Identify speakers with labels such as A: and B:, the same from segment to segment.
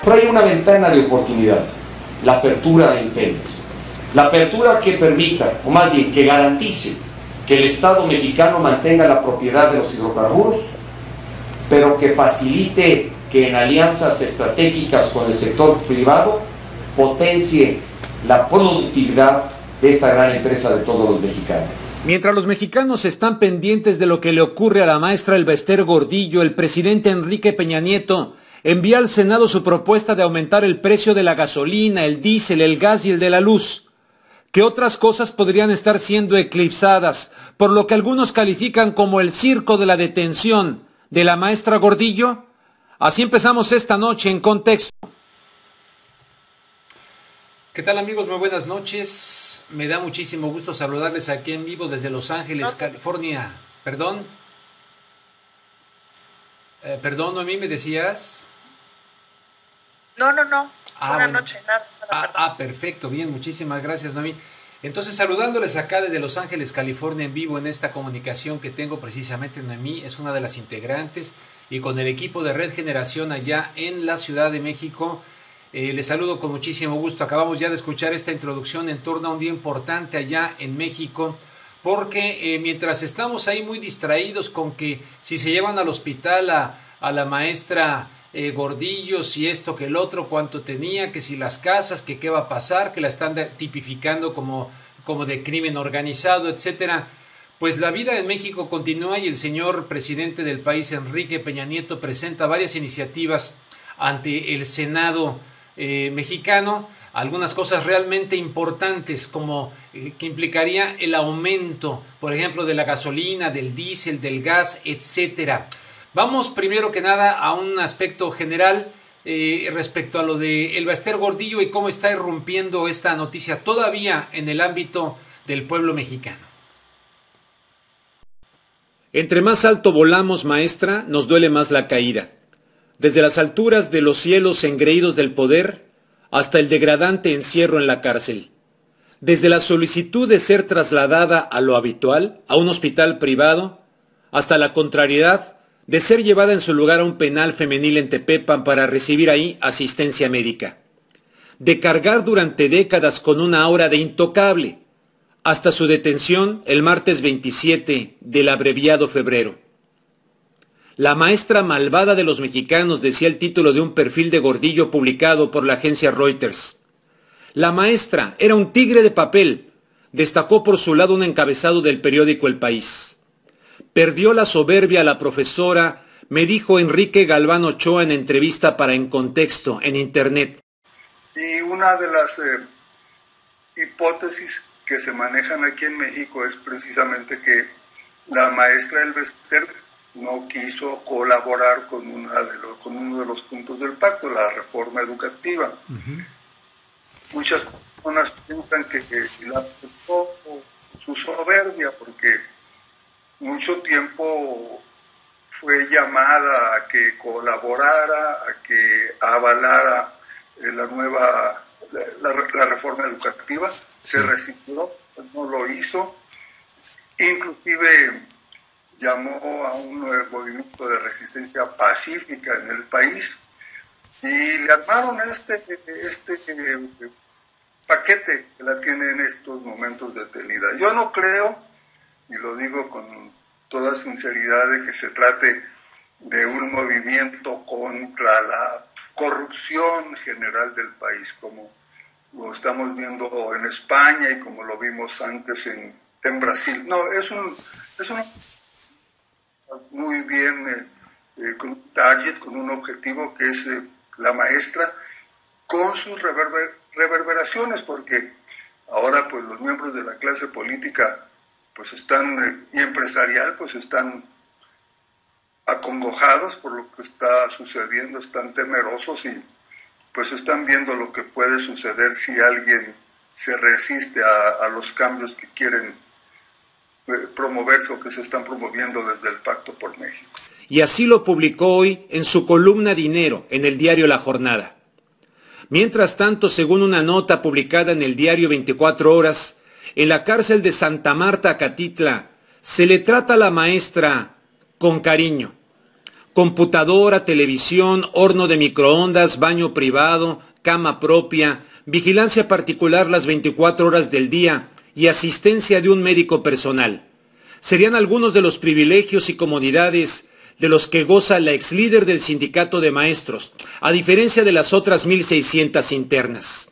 A: Pero hay una ventana de oportunidad, la apertura en Pemex. La apertura que permita, o más bien que garantice, que el Estado mexicano mantenga la propiedad de los hidrocarburos, pero que facilite que en alianzas estratégicas con el sector privado potencie la productividad de esta gran empresa de todos los mexicanos.
B: Mientras los mexicanos están pendientes de lo que le ocurre a la maestra Elbester Gordillo, el presidente Enrique Peña Nieto envía al Senado su propuesta de aumentar el precio de la gasolina, el diésel, el gas y el de la luz. ¿Qué otras cosas podrían estar siendo eclipsadas por lo que algunos califican como el circo de la detención de la maestra Gordillo? Así empezamos esta noche en Contexto. ¿Qué tal, amigos? Muy buenas noches. Me da muchísimo gusto saludarles aquí en vivo desde Los Ángeles, California. ¿Perdón? Perdón, Noemí, ¿me decías?
C: No. Buenas noches, nada.
B: Perfecto, bien, muchísimas gracias, Noemí. Entonces, saludándoles acá desde Los Ángeles, California, en vivo en esta comunicación que tengo precisamente, Noemí es una de las integrantes, y con el equipo de Red Generación allá en la Ciudad de México. Les saludo con muchísimo gusto. Acabamos ya de escuchar esta introducción en torno a un día importante allá en México, porque mientras estamos ahí muy distraídos con que si se llevan al hospital a la maestra Gordillo, si esto que el otro, cuánto tenía, que si las casas, que qué va a pasar, que la están tipificando como de crimen organizado, etcétera, pues la vida en México continúa y el señor presidente del país, Enrique Peña Nieto, presenta varias iniciativas ante el Senado mexicano, algunas cosas realmente importantes como que implicaría el aumento, por ejemplo, de la gasolina, del diésel, del gas, etcétera. Vamos primero que nada a un aspecto general respecto a lo de Elbester Gordillo y cómo está irrumpiendo esta noticia todavía en el ámbito del pueblo mexicano. Entre más alto volamos, maestra, nos duele más la caída. Desde las alturas de los cielos engreídos del poder hasta el degradante encierro en la cárcel. Desde la solicitud de ser trasladada a lo habitual, a un hospital privado, hasta la contrariedad de ser llevada en su lugar a un penal femenil en Tepepan para recibir ahí asistencia médica. De cargar durante décadas con una aura de intocable, hasta su detención el martes 27 del abreviado febrero. La maestra malvada de los mexicanos, decía el título de un perfil de Gordillo publicado por la agencia Reuters. La maestra era un tigre de papel, destacó por su lado un encabezado del periódico El País. Perdió la soberbia la profesora, me dijo Enrique Galván Ochoa en entrevista para En Contexto, en Internet.
D: Y una de las hipótesis que se manejan aquí en México es precisamente que la maestra Elbester no quiso colaborar con uno de los puntos del pacto, la reforma educativa. Muchas personas piensan que la afectó su soberbia, porque mucho tiempo fue llamada a que colaborara, a que avalara la reforma educativa. Se resistió, no lo hizo, inclusive llamó a un movimiento de resistencia pacífica en el país y le armaron este paquete que la tiene en estos momentos detenida. Yo no creo, y lo digo con toda sinceridad, de que se trate de un movimiento contra la corrupción general del país, como lo estamos viendo en España y como lo vimos antes en Brasil. No, es un muy bien con un target, con un objetivo que es la maestra, con sus reverberaciones, porque ahora pues los miembros de la clase política pues están y empresarial pues están acongojados por lo que está sucediendo, están temerosos y pues están viendo lo que puede suceder si alguien se resiste a los cambios que quieren promoverse o que se están promoviendo desde el Pacto por México.
B: Y así lo publicó hoy en su columna Dinero, en el diario La Jornada. Mientras tanto, según una nota publicada en el diario 24 Horas, en la cárcel de Santa Marta, Acatitla, se le trata a la maestra con cariño. computadora, televisión, horno de microondas, baño privado, cama propia, vigilancia particular las 24 horas del día y asistencia de un médico personal. Serían algunos de los privilegios y comodidades de los que goza la ex líder del sindicato de maestros, a diferencia de las otras 1.600 internas.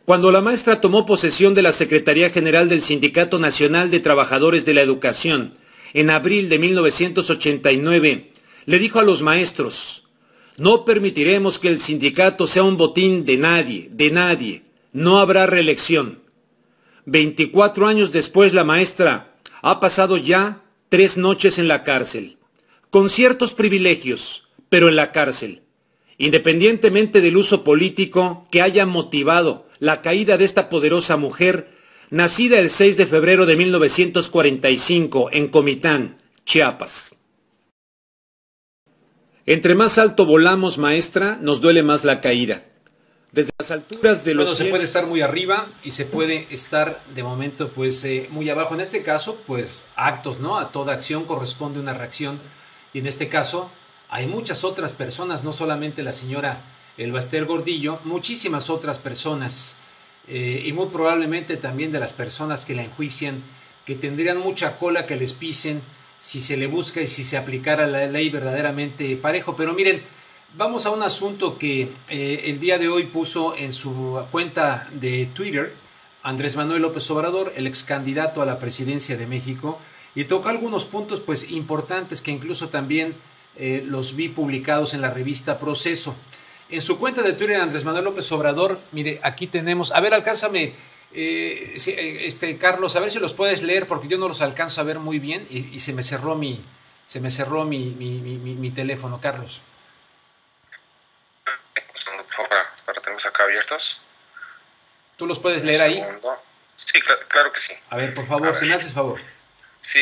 B: Cuando la maestra tomó posesión de la Secretaría General del Sindicato Nacional de Trabajadores de la Educación en abril de 1989, le dijo a los maestros: no permitiremos que el sindicato sea un botín de nadie, no habrá reelección. 24 años después, la maestra ha pasado ya 3 noches en la cárcel, con ciertos privilegios, pero en la cárcel, independientemente del uso político que haya motivado la caída de esta poderosa mujer, nacida el 6 de febrero de 1945 en Comitán, Chiapas. Entre más alto volamos, maestra, nos duele más la caída. Desde las alturas de los...
E: se puede estar muy arriba y se puede estar de momento pues muy abajo. En este caso, pues actos, ¿no? A toda acción corresponde una reacción. Y en este caso hay muchas otras personas, no solamente la señora Elbaster Gordillo, muchísimas otras personas y muy probablemente también de las personas que la enjuician, que tendrían mucha cola que les pisen si se le busca y si se aplicara la ley verdaderamente parejo. Pero miren, vamos a un asunto que el día de hoy puso en su cuenta de Twitter Andrés Manuel López Obrador, el ex candidato a la presidencia de México, y tocó algunos puntos pues importantes que incluso también los vi publicados en la revista Proceso. En su cuenta de Twitter, Andrés Manuel López Obrador, mire, aquí tenemos, a ver, alcánzame, Carlos, a ver si los puedes leer porque yo no los alcanzo a ver muy bien y se me cerró mi teléfono, Carlos.
F: Para tenerlos acá abiertos.
E: ¿Tú los puedes leer ahí?
F: Sí, claro que sí.
E: A ver, por favor, si me haces favor.
F: Sí,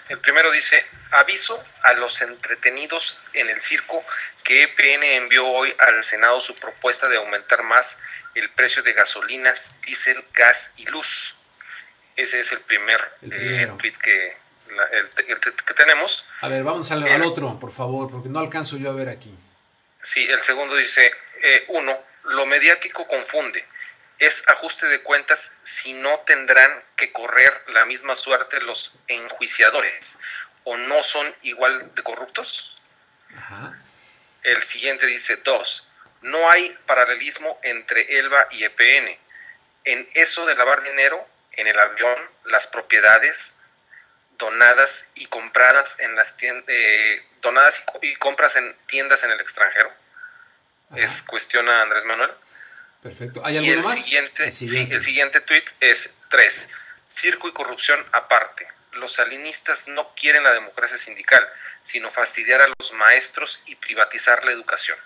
F: el primero dice: aviso a los entretenidos en el circo que EPN envió hoy al Senado su propuesta de aumentar más el precio de gasolinas, diésel, gas y luz. Ese es el primer tweet que tenemos.
E: A ver, vamos al otro, por favor, porque no alcanzo yo a ver aquí.
F: Sí, el segundo dice: 1. Lo mediático confunde. Es ajuste de cuentas si no tendrán que correr la misma suerte los enjuiciadores, o no son igual de corruptos.
E: Ajá.
F: El siguiente dice: 2. No hay paralelismo entre Elba y EPN. En eso de lavar dinero, en el avión, las propiedades donadas y compradas en las tiendas, donadas y compras en tiendas en el extranjero. Cuestiona Andrés Manuel.
E: Perfecto. ¿Hay alguno más?
F: El siguiente tuit es 3. Circo y corrupción aparte. Los salinistas no quieren la democracia sindical, sino fastidiar a los maestros y privatizar la educación.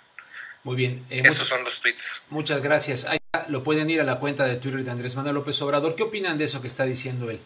E: Muy bien.
F: Esos son los tweets.
E: Muchas gracias. Ahí lo pueden ir a la cuenta de Twitter de Andrés Manuel López Obrador. ¿Qué opinan de eso que está diciendo él?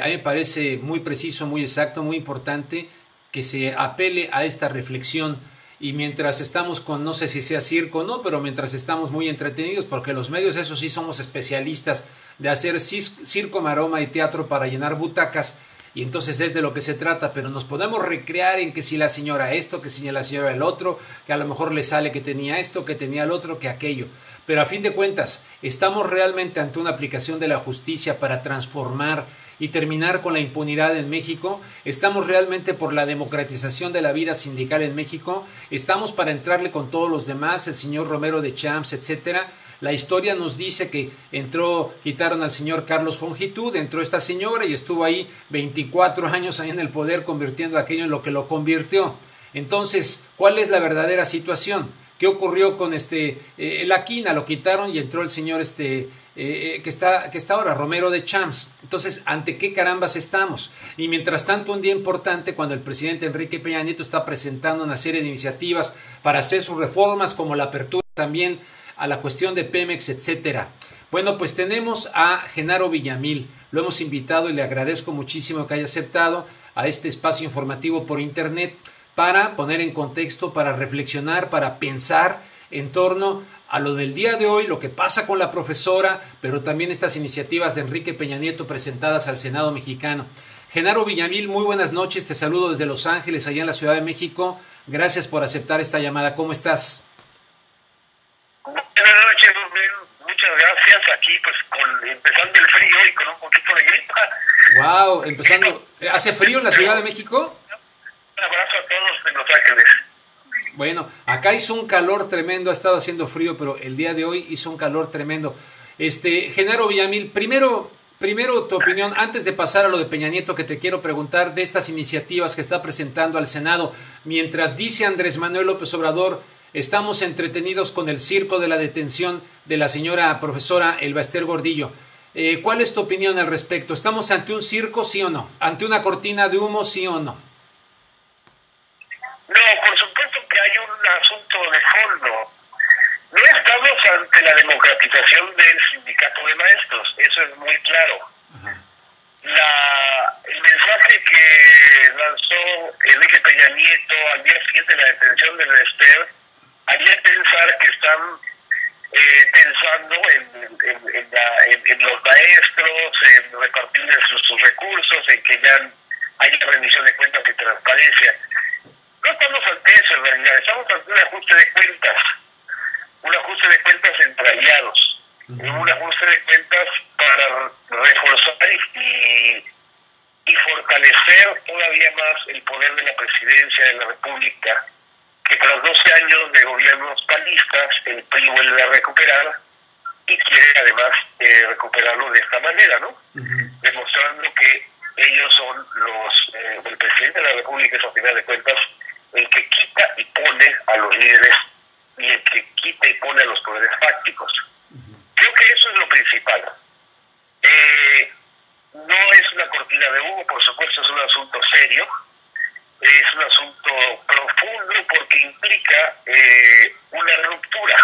E: A mí me parece muy preciso, muy exacto, muy importante que se apele a esta reflexión. Y mientras estamos con, no sé si sea circo o no, pero mientras estamos muy entretenidos, porque los medios, eso sí, somos especialistas de hacer circo, maroma y teatro para llenar butacas, y entonces es de lo que se trata, pero nos podemos recrear en que si la señora esto, que si la señora el otro, que a lo mejor le sale que tenía esto, que tenía el otro, que aquello. Pero a fin de cuentas, ¿estamos realmente ante una aplicación de la justicia para transformar y terminar con la impunidad en México? ¿Estamos realmente por la democratización de la vida sindical en México? ¿Estamos para entrarle con todos los demás, el señor Romero de Champs, etcétera? La historia nos dice que quitaron al señor Carlos Fongitud, entró esta señora y estuvo ahí 24 años ahí en el poder, convirtiendo aquello en lo que lo convirtió. Entonces, ¿cuál es la verdadera situación? ¿Qué ocurrió con la quina? Lo quitaron y entró el señor que está ahora, Romero de Champs. Entonces, ¿ante qué carambas estamos? Y mientras tanto, un día importante, cuando el presidente Enrique Peña Nieto está presentando una serie de iniciativas para hacer sus reformas, como la apertura también a la cuestión de Pemex, etcétera. Bueno, pues tenemos a Genaro Villamil. Lo hemos invitado y le agradezco muchísimo que haya aceptado a este espacio informativo por internet para poner en contexto, para reflexionar, para pensar en torno a lo del día de hoy, lo que pasa con la profesora, pero también estas iniciativas de Enrique Peña Nieto presentadas al Senado mexicano.
B: Genaro Villamil, muy buenas noches, te saludo desde Los Ángeles, allá en la Ciudad de México. Gracias por aceptar esta llamada. ¿Cómo estás?
G: Buenas noches, muchas gracias. Aquí pues empezando el frío y con un poquito de gripa.
B: Wow, empezando. ¿Hace frío en la Ciudad de México?
G: Un abrazo a todos de Los Ángeles.
B: Bueno, acá hizo un calor tremendo, ha estado haciendo frío, pero el día de hoy hizo un calor tremendo. Genaro Villamil, primero tu opinión, antes de pasar a lo de Peña Nieto, que te quiero preguntar de estas iniciativas que está presentando al Senado. Mientras dice Andrés Manuel López Obrador, estamos entretenidos con el circo de la detención de la señora profesora Elba Ester Gordillo. ¿Cuál es tu opinión al respecto? ¿Estamos ante un circo, sí o no? ¿Ante una cortina de humo, sí o no?
G: No, por supuesto que hay un asunto de fondo. No estamos ante la democratización del sindicato de maestros, eso es muy claro. El mensaje que lanzó Enrique Peña Nieto al día siguiente de la detención de Ester haría pensar que están pensando en los maestros, en repartirles sus recursos, en que ya haya rendición de cuentas y transparencia. No estamos ante eso en realidad, estamos ante un ajuste de cuentas entre aliados, un ajuste de cuentas para reforzar y fortalecer todavía más el poder de la presidencia de la República, que tras 12 años de gobiernos panistas el PRI vuelve a recuperar y quiere además recuperarlo de esta manera, ¿no? Demostrando que ellos son el presidente de la República es, a final de cuentas, el que quita y pone a los líderes y el que quita y pone a los poderes fácticos. Creo que eso es lo principal. No es una cortina de humo, por supuesto, es un asunto serio, es un asunto profundo porque implica una ruptura.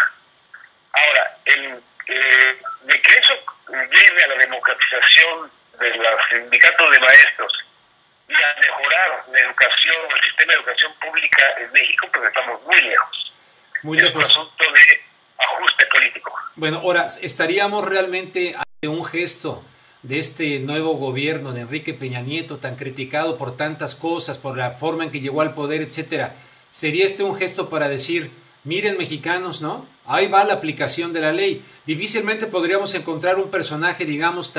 G: Ahora, de que eso lleve a la democratización de los sindicatos de maestros y a mejorar la educación o el sistema de educación pública en México, pues estamos muy lejos.
B: Muy lejos.
G: Es un asunto de ajuste político.
B: Bueno, ahora, ¿estaríamos realmente ante un gesto de este nuevo gobierno de Enrique Peña Nieto, tan criticado por tantas cosas, por la forma en que llegó al poder, etcétera? ¿Sería un gesto para decir, miren mexicanos, ¿no? Ahí va la aplicación de la ley? Difícilmente podríamos encontrar un personaje, digamos,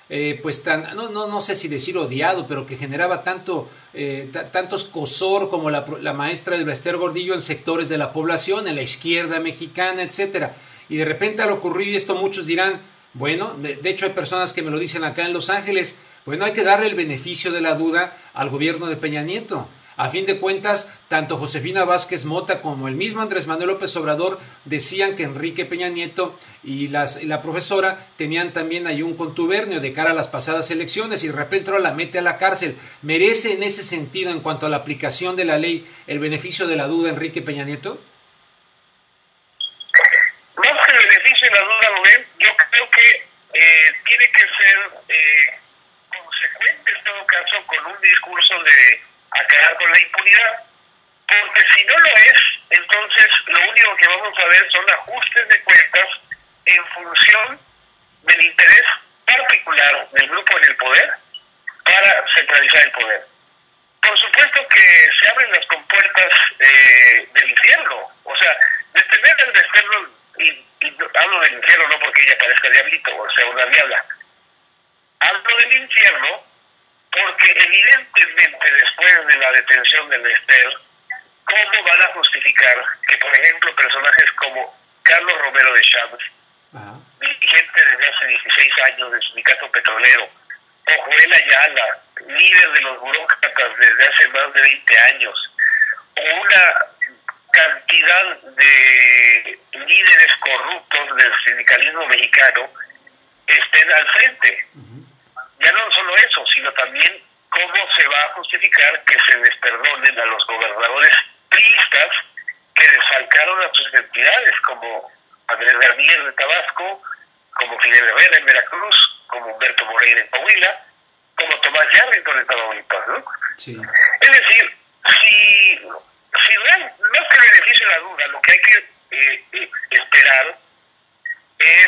B: no sé si decir odiado, pero que generaba tanto escozor como la maestra Elba Ester Gordillo en sectores de la población, en la izquierda mexicana, etcétera. Y de repente al ocurrir esto muchos dirán, bueno, de hecho hay personas que me lo dicen acá en Los Ángeles, bueno, hay que darle el beneficio de la duda al gobierno de Peña Nieto. A fin de cuentas, tanto Josefina Vázquez Mota como el mismo Andrés Manuel López Obrador decían que Enrique Peña Nieto y la profesora tenían también ahí un contubernio de cara a las pasadas elecciones y de repente ahora la mete a la cárcel. ¿Merece en ese sentido, en cuanto a la aplicación de la ley, el beneficio de la duda Enrique Peña Nieto?
G: Más que el beneficio de la duda, Rubén, yo creo que tiene que ser consecuente en todo caso con un discurso de acabar con la impunidad, porque si no lo es, entonces lo único que vamos a ver son ajustes de cuentas en función del interés particular del grupo en el poder para centralizar el poder. Por supuesto que se abren las compuertas del infierno, o sea, detener el externo, y hablo del infierno no porque ella parezca diablito, o sea, una diabla, hablo del infierno porque evidentemente después de la detención de Ester, ¿cómo van a justificar que, por ejemplo, personajes como Carlos Romero de Champs, dirigente desde hace 16 años del sindicato petrolero, o Joel Ayala, líder de los burócratas desde hace más de 20 años, o una cantidad de líderes corruptos del sindicalismo mexicano, estén al frente? Ya no solo eso, sino también cómo se va a justificar que se les perdonen a los gobernadores priistas que desfalcaron a sus entidades, como Andrés Garnier de Tabasco, como Fidel Herrera en Veracruz, como Humberto Moreira en Coahuila, como Tomás Yarrington en Tamaulipas, ¿no? Sí. Es decir, si no es que el beneficio de la duda, lo que hay que esperar es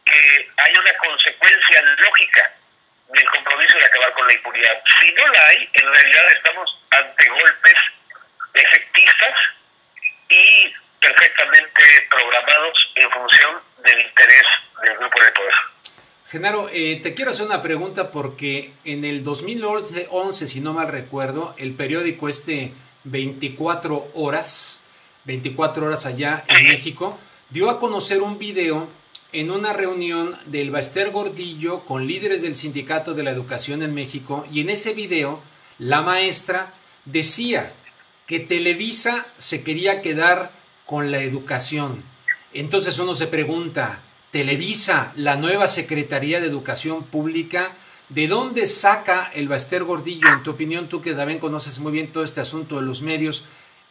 G: que haya una consecuencia lógica del compromiso de acabar realidad estamos ante golpes efectistas y perfectamente programados en función del interés del grupo de poder.
E: Genaro, te quiero hacer una pregunta porque en el 2011, si no mal recuerdo, el periódico 24 horas allá en México, dio a conocer un video en una reunión del Bester Gordillo con líderes del Sindicato de la Educación en México, y en ese video la maestra decía que Televisa se quería quedar con la educación. Entonces uno se pregunta, Televisa, la nueva Secretaría de Educación Pública, ¿de dónde saca el Bester Gordillo, en tu opinión, tú que también conoces muy bien todo este asunto de los medios,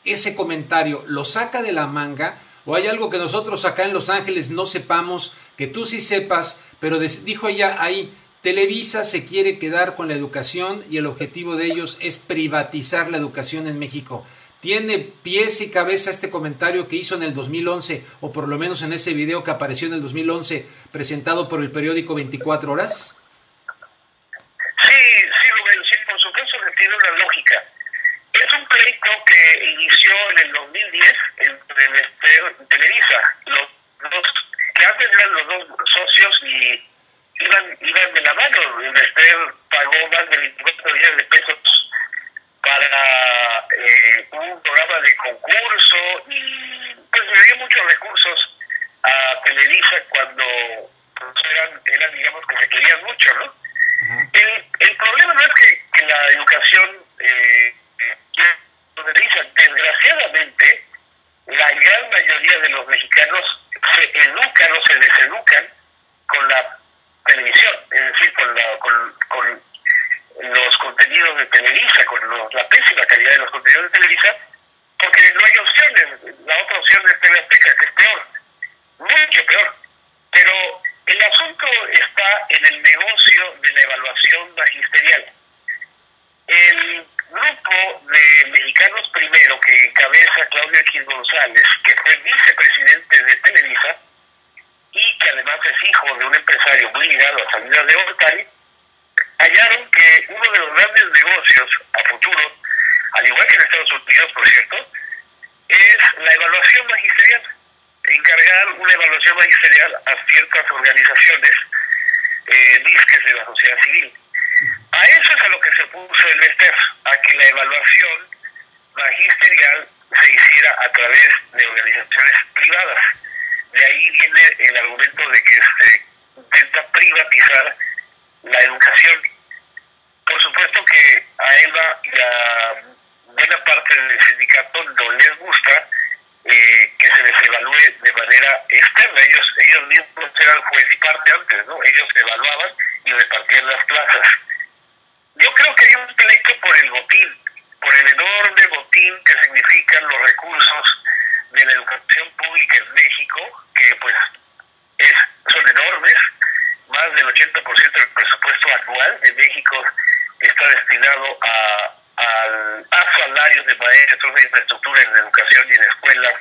E: ese comentario? ¿Lo saca de la manga o hay algo que nosotros acá en Los Ángeles no sepamos, que tú sí sepas, pero dijo ella ahí, Televisa se quiere quedar con la educación y el objetivo de ellos es privatizar la educación en México? ¿Tiene pies y cabeza este comentario que hizo en el 2011, o por lo menos en ese video que apareció en el 2011, presentado por el periódico 24 horas?
G: Sí, Rubén, sí, por supuesto que tiene una lógica. Es un pleito que inició en el 2010 entre el Bester y Televisa. Los que antes eran los dos socios y iban de la mano. El Bester pagó más de 24 millones de pesos para un programa de concurso y pues le dio muchos recursos a Televisa cuando pues, eran digamos que se querían mucho, ¿no? El problema no es que la educación Televisa, desgraciadamente la gran mayoría de los mexicanos se educan o se deseducan con la televisión, es decir, con los contenidos de Televisa, con la pésima calidad de los contenidos de Televisa, porque no hay opciones. La otra opción es TV Azteca, que es peor, mucho peor. Pero el asunto está en el negocio de la evaluación magisterial. El grupo de Mexicanos Primero, que encabeza Claudio X González, que fue vicepresidente de Televisa y que además es hijo de un empresario muy ligado a Salinas de Gortari, hallaron que uno de los grandes negocios a futuro, al igual que en Estados Unidos, por cierto, es la evaluación magisterial. Encargar una evaluación magisterial a ciertas organizaciones, disques de la sociedad civil. A eso es a lo que se puso el Bester, a que la evaluación magisterial se hiciera a través de organizaciones privadas. De ahí viene el argumento de que se intenta privatizar la educación. Por supuesto que a Elba y a buena parte del sindicato no les gusta que se les evalúe de manera externa. Ellos mismos eran juez y parte antes, ¿no? Ellos evaluaban y repartían las plazas. Yo creo que hay un pleito por el botín, por el enorme botín que significan los recursos de la educación pública en México, que pues son enormes. Más del 80% del presupuesto anual de México está destinado a salarios de maestros, a infraestructura en educación y en escuelas,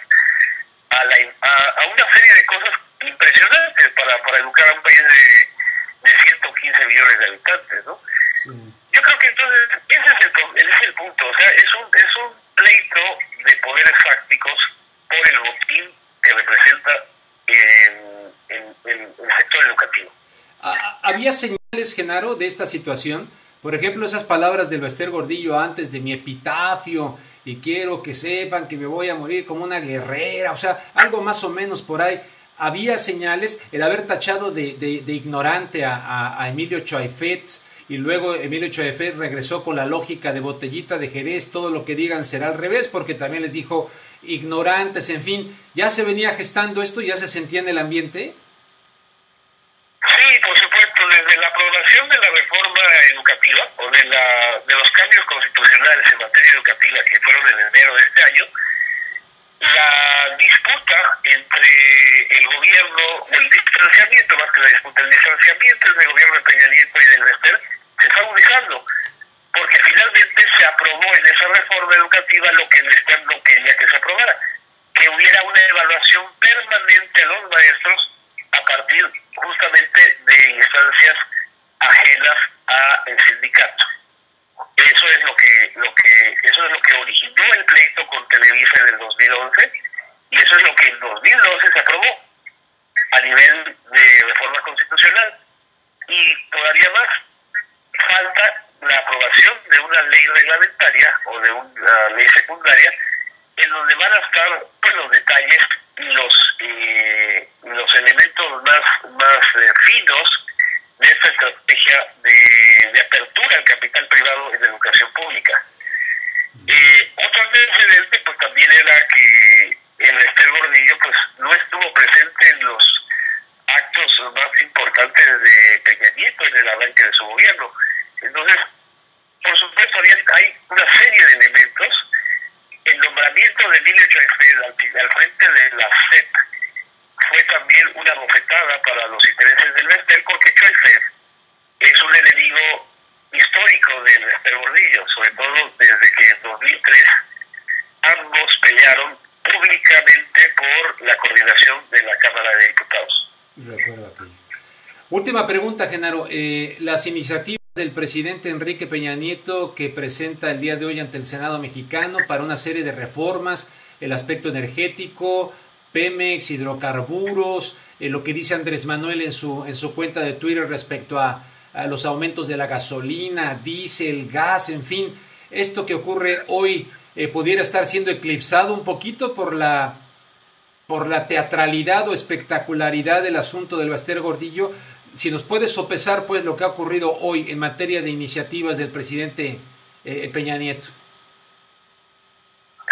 G: a una serie de cosas impresionantes para educar a un país de 115 millones de habitantes, ¿no? Sí. Yo creo que entonces ese es el punto, o sea, es un pleito de poderes fácticos por el botín que representa el sector educativo.
E: ¿Había señales, Genaro, de esta situación? Por ejemplo, esas palabras del Bester Gordillo antes de mi epitafio, y quiero que sepan que me voy a morir como una guerrera, o sea, algo más o menos por ahí. ¿Había señales? El haber tachado de ignorante a Emilio Choaifet, y luego Emilio Choaifet regresó con la lógica de botellita de Jerez, todo lo que digan será al revés, porque también les dijo ignorantes, en fin. ¿Ya se venía gestando esto? ¿Ya se sentía en el ambiente?
G: Sí, por supuesto, desde la aprobación de la reforma educativa o de los cambios constitucionales en materia educativa que fueron en enero de este año, la disputa entre el gobierno, o el distanciamiento más que la disputa, el distanciamiento entre el gobierno de Peña Nieto y del Bester se está agudizando, porque finalmente se aprobó en esa reforma educativa lo que el Bester no quería que se aprobara, que hubiera una evaluación permanente a los maestros a partir justamente de instancias ajenas al sindicato. Eso es lo que Y todavía más, falta la aprobación de una ley reglamentaria o de una ley secundaria en donde van a estar pues, los detalles y los elementos más finos de esta estrategia de apertura al capital privado en la educación pública. Otro antecedente pues también era que el Ester Gordillo pues no estuvo presente en los actos más importantes de Peña Nieto en el arranque de su gobierno. Entonces, por supuesto, hay una serie de elementos. El nombramiento de Emilio Choiffel al frente de la SEP fue también una bofetada para los intereses del Bester, porque Choiffel es un enemigo histórico del Ester Gordillo, sobre todo desde que en 2003 ambos pelearon públicamente por la coordinación de la Cámara de Diputados.
B: Recuerdo aquello. Última pregunta, Genaro. Las iniciativas del presidente Enrique Peña Nieto que presenta el día de hoy ante el Senado mexicano para una serie de reformas, el aspecto energético, Pemex, hidrocarburos, lo que dice Andrés Manuel en su cuenta de Twitter respecto a los aumentos de la gasolina, diésel, gas, en fin, esto que ocurre hoy pudiera estar siendo eclipsado un poquito por la teatralidad o espectacularidad del asunto del Bester Gordillo. Si nos puedes sopesar pues lo que ha ocurrido hoy en materia de iniciativas del presidente Peña Nieto.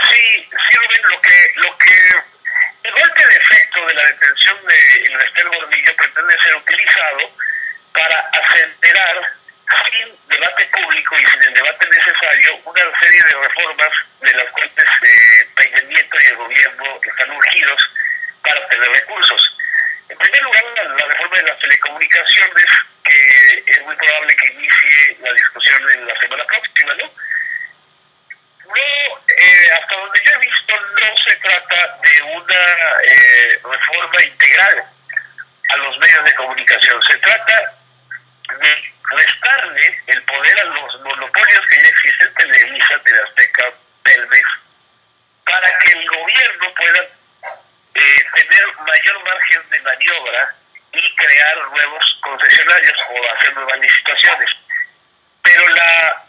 G: Sí, Rubén, el golpe de efecto de la detención de Bester Gordillo pretende ser utilizado para acelerar sin debate público y sin el debate necesario una serie de reformas de las cuales Peña Nieto y el gobierno están urgidos para obtener recursos. En primer lugar, la reforma de las telecomunicaciones, que es muy probable que inicie la discusión en la semana próxima, ¿no? Hasta donde yo he visto, no se trata de una reforma integral a los medios de comunicación. Se trata de restarle el poder a los monopolios que ya existen, Televisa, TV Azteca, Telmex, para que el gobierno pueda tener mayor margen de maniobra y crear nuevos concesionarios o hacer nuevas licitaciones. Pero la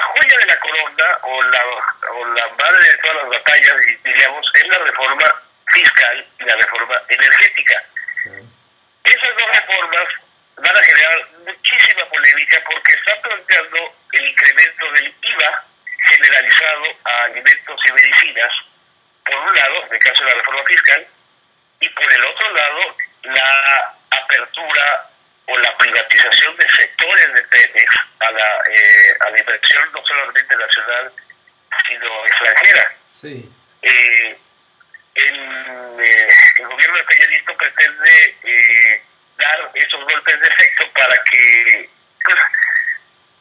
G: joya de la corona o la madre de todas las batallas, diríamos, es la reforma fiscal y la reforma energética. Esas dos reformas van a generar muchísima polémica porque están planteando el incremento del IVA generalizado a alimentos y medicinas, por un lado, en el caso de la reforma fiscal, y por el otro lado, la apertura o la privatización de sectores de Pemex a la inversión no solamente nacional, sino extranjera.
B: Sí.
G: El gobierno de Peña Nieto pretende dar esos golpes de efecto para que, pues,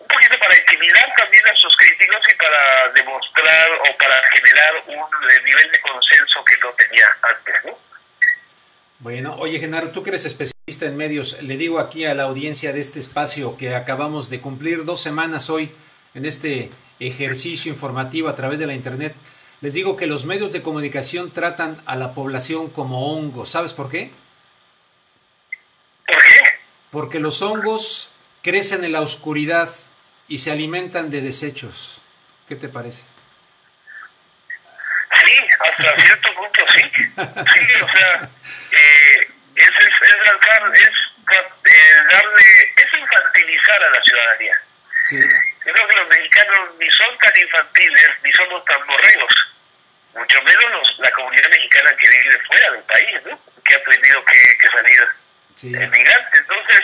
G: un poquito para intimidar también a sus críticos y para demostrar o para generar un nivel de consenso que no tenía antes, ¿no?
B: Bueno, oye, Genaro, tú que eres especialista en medios, le digo aquí a la audiencia de este espacio que acabamos de cumplir 2 semanas hoy en este ejercicio informativo a través de la internet, les digo que los medios de comunicación tratan a la población como hongos. ¿Sabes por qué?
G: ¿Por qué?
B: Porque los hongos crecen en la oscuridad y se alimentan de desechos. ¿Qué te parece?
G: Sí, hasta cierto punto sí. Sí, o sea, es infantilizar a la ciudadanía.
B: Sí.
G: Yo creo que los mexicanos ni son tan infantiles, ni somos tan borregos. Mucho menos la comunidad mexicana que vive fuera del país, ¿no? Que ha tenido que salir emigrante. Entonces,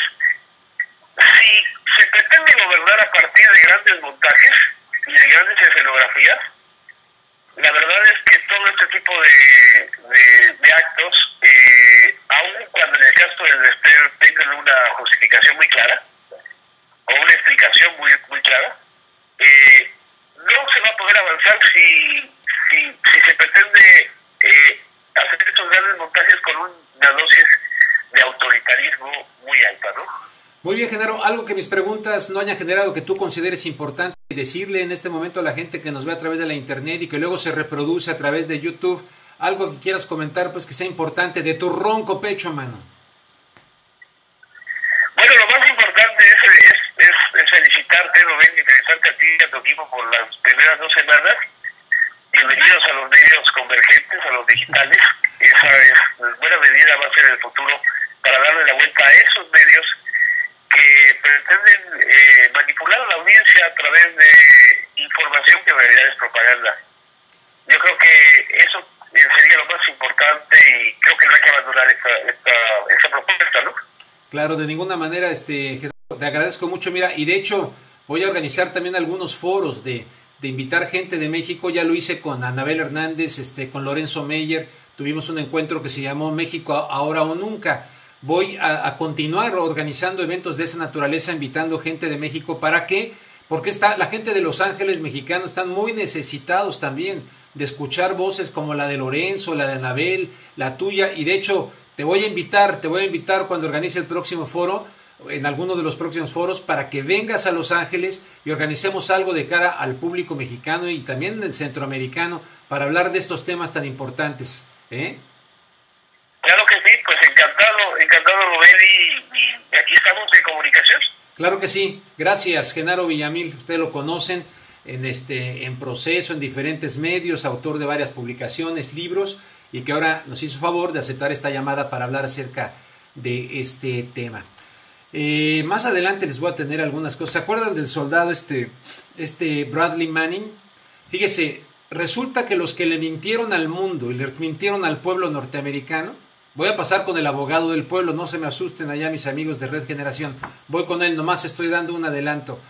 G: si se pretende gobernar a partir de grandes montajes y de grandes escenografías, la verdad es que todo este tipo de actos, aun cuando en el caso del Bester tengan una justificación muy clara, o una explicación muy clara, no se va a poder avanzar si se pretende hacer estos grandes montajes con una dosis de autoritarismo muy alta, ¿no?
B: Muy bien, Genaro, algo que mis preguntas no hayan generado que tú consideres importante decirle en este momento a la gente que nos ve a través de la internet y que luego se reproduce a través de YouTube, algo que quieras comentar pues que sea importante de tu ronco pecho, mano.
G: Bueno, lo más importante seguir a tu equipo por las primeras 2 semanas. Bienvenidos a los medios convergentes, a los digitales. Esa es buena medida, va a ser el futuro para darle la vuelta a esos medios que pretenden manipular a la audiencia a través de información que en realidad es propaganda. Yo creo que eso sería lo más importante y creo que no hay que abandonar esa propuesta, ¿no?
B: Claro, de ninguna manera, Gerardo, te agradezco mucho. Mira, y de hecho voy a organizar también algunos foros de invitar gente de México. Ya lo hice con Anabel Hernández, con Lorenzo Meyer. Tuvimos un encuentro que se llamó México ahora o nunca. Voy a continuar organizando eventos de esa naturaleza, invitando gente de México. ¿Para qué? Porque la gente de Los Ángeles mexicanos están muy necesitados también de escuchar voces como la de Lorenzo, la de Anabel, la tuya. Y de hecho te voy a invitar cuando organice el próximo foro, en alguno de los próximos foros, para que vengas a Los Ángeles y organicemos algo de cara al público mexicano y también del centroamericano para hablar de estos temas tan importantes.
G: Claro que sí, pues encantado Rubén, y aquí estamos en comunicación.
B: Claro que sí, gracias Genaro Villamil, ustedes lo conocen, en proceso, en diferentes medios, autor de varias publicaciones, libros, y que ahora nos hizo favor de aceptar esta llamada para hablar acerca de este tema. Más adelante les voy a tener algunas cosas. ¿Se acuerdan del soldado Bradley Manning? Fíjese, resulta que los que le mintieron al mundo y les mintieron al pueblo norteamericano, voy a pasar con el abogado del pueblo, no se me asusten allá mis amigos de Red Generación, voy con él, nomás estoy dando un adelanto.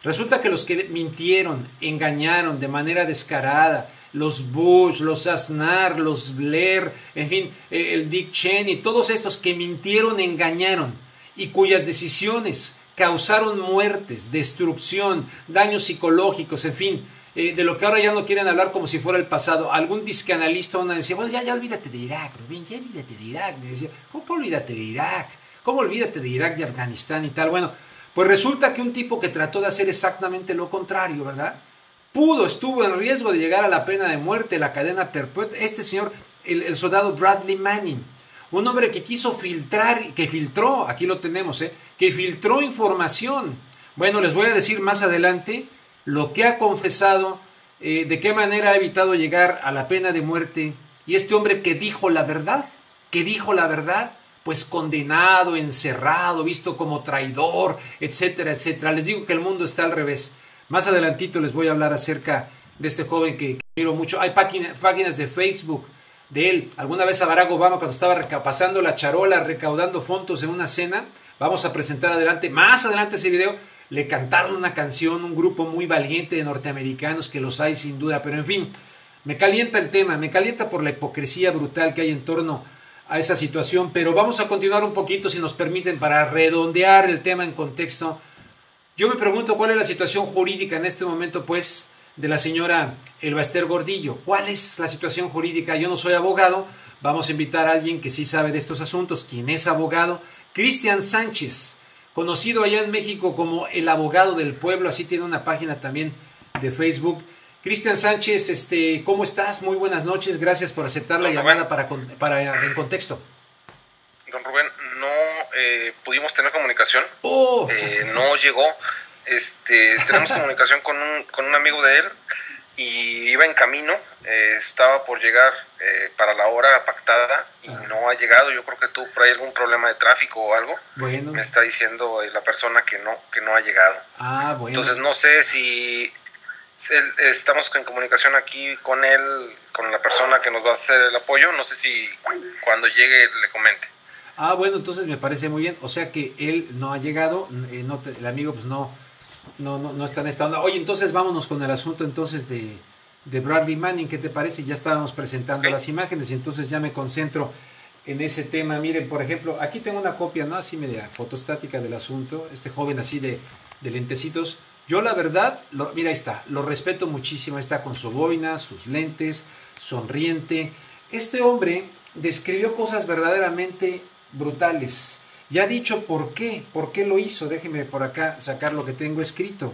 B: Resulta que los que mintieron, engañaron de manera descarada, los Bush, los Aznar, los Blair, en fin, el Dick Cheney, todos estos que mintieron, engañaron y cuyas decisiones causaron muertes, destrucción, daños psicológicos, en fin, de lo que ahora ya no quieren hablar como si fuera el pasado. Algún discanalista una decía, bueno, ya olvídate de Irak, Rubén, ya olvídate de Irak. Me decía, ¿cómo olvídate de Irak? ¿Cómo olvídate de Irak y Afganistán y tal? Bueno, pues resulta que un tipo que trató de hacer exactamente lo contrario, ¿verdad? Estuvo en riesgo de llegar a la pena de muerte, la cadena perpetua. Este señor, el soldado Bradley Manning, un hombre que quiso filtrar, que filtró, aquí lo tenemos, que filtró información. Bueno, les voy a decir más adelante lo que ha confesado, de qué manera ha evitado llegar a la pena de muerte. Y este hombre que dijo la verdad, pues condenado, encerrado, visto como traidor, etcétera, etcétera. Les digo que el mundo está al revés. Más adelantito les voy a hablar acerca de este joven que miro mucho. Hay páginas de Facebook de él. Alguna vez a Barack Obama, cuando estaba pasando la charola, recaudando fondos en una cena, vamos a presentar más adelante ese video, le cantaron una canción, un grupo muy valiente de norteamericanos, que los hay sin duda, pero en fin, me calienta el tema, me calienta por la hipocresía brutal que hay en torno a esa situación, pero vamos a continuar un poquito, si nos permiten, para redondear el tema en contexto. Yo me pregunto cuál es la situación jurídica en este momento, pues, de la señora Elba Ester Gordillo. ¿Cuál es la situación jurídica? Yo no soy abogado, vamos a invitar a alguien que sí sabe de estos asuntos. ¿Quién es abogado? Cristian Sánchez, conocido allá en México como el abogado del pueblo, así tiene una página también de Facebook. Cristian Sánchez, ¿cómo estás? Muy buenas noches, gracias por aceptar la llamada para en contexto.
F: Don Rubén, no pudimos tener comunicación,
B: no
F: llegó, tenemos comunicación con un amigo de él y iba en camino, estaba por llegar para la hora pactada y no ha llegado. Yo creo que tuvo por ahí algún problema de tráfico o algo.
B: Bueno.
F: Me está diciendo la persona que no ha llegado.
B: Bueno.
F: Entonces no sé si estamos en comunicación aquí con él, con la persona que nos va a hacer el apoyo. No sé si cuando llegue le comente.
B: Bueno, entonces me parece muy bien. O sea que él no ha llegado, el amigo pues no está en esta onda. Oye, entonces vámonos con el asunto entonces de Bradley Manning. ¿Qué te parece? Ya estábamos presentando las imágenes y entonces ya me concentro en ese tema. Miren, por ejemplo, aquí tengo una copia, ¿no? Así media fotostática del asunto. Este joven así de lentecitos. Yo la verdad, mira, ahí está, lo respeto muchísimo. Está con su boina, sus lentes, sonriente. Este hombre describió cosas verdaderamente brutales. Ya ha dicho por qué lo hizo. Déjeme por acá sacar lo que tengo escrito.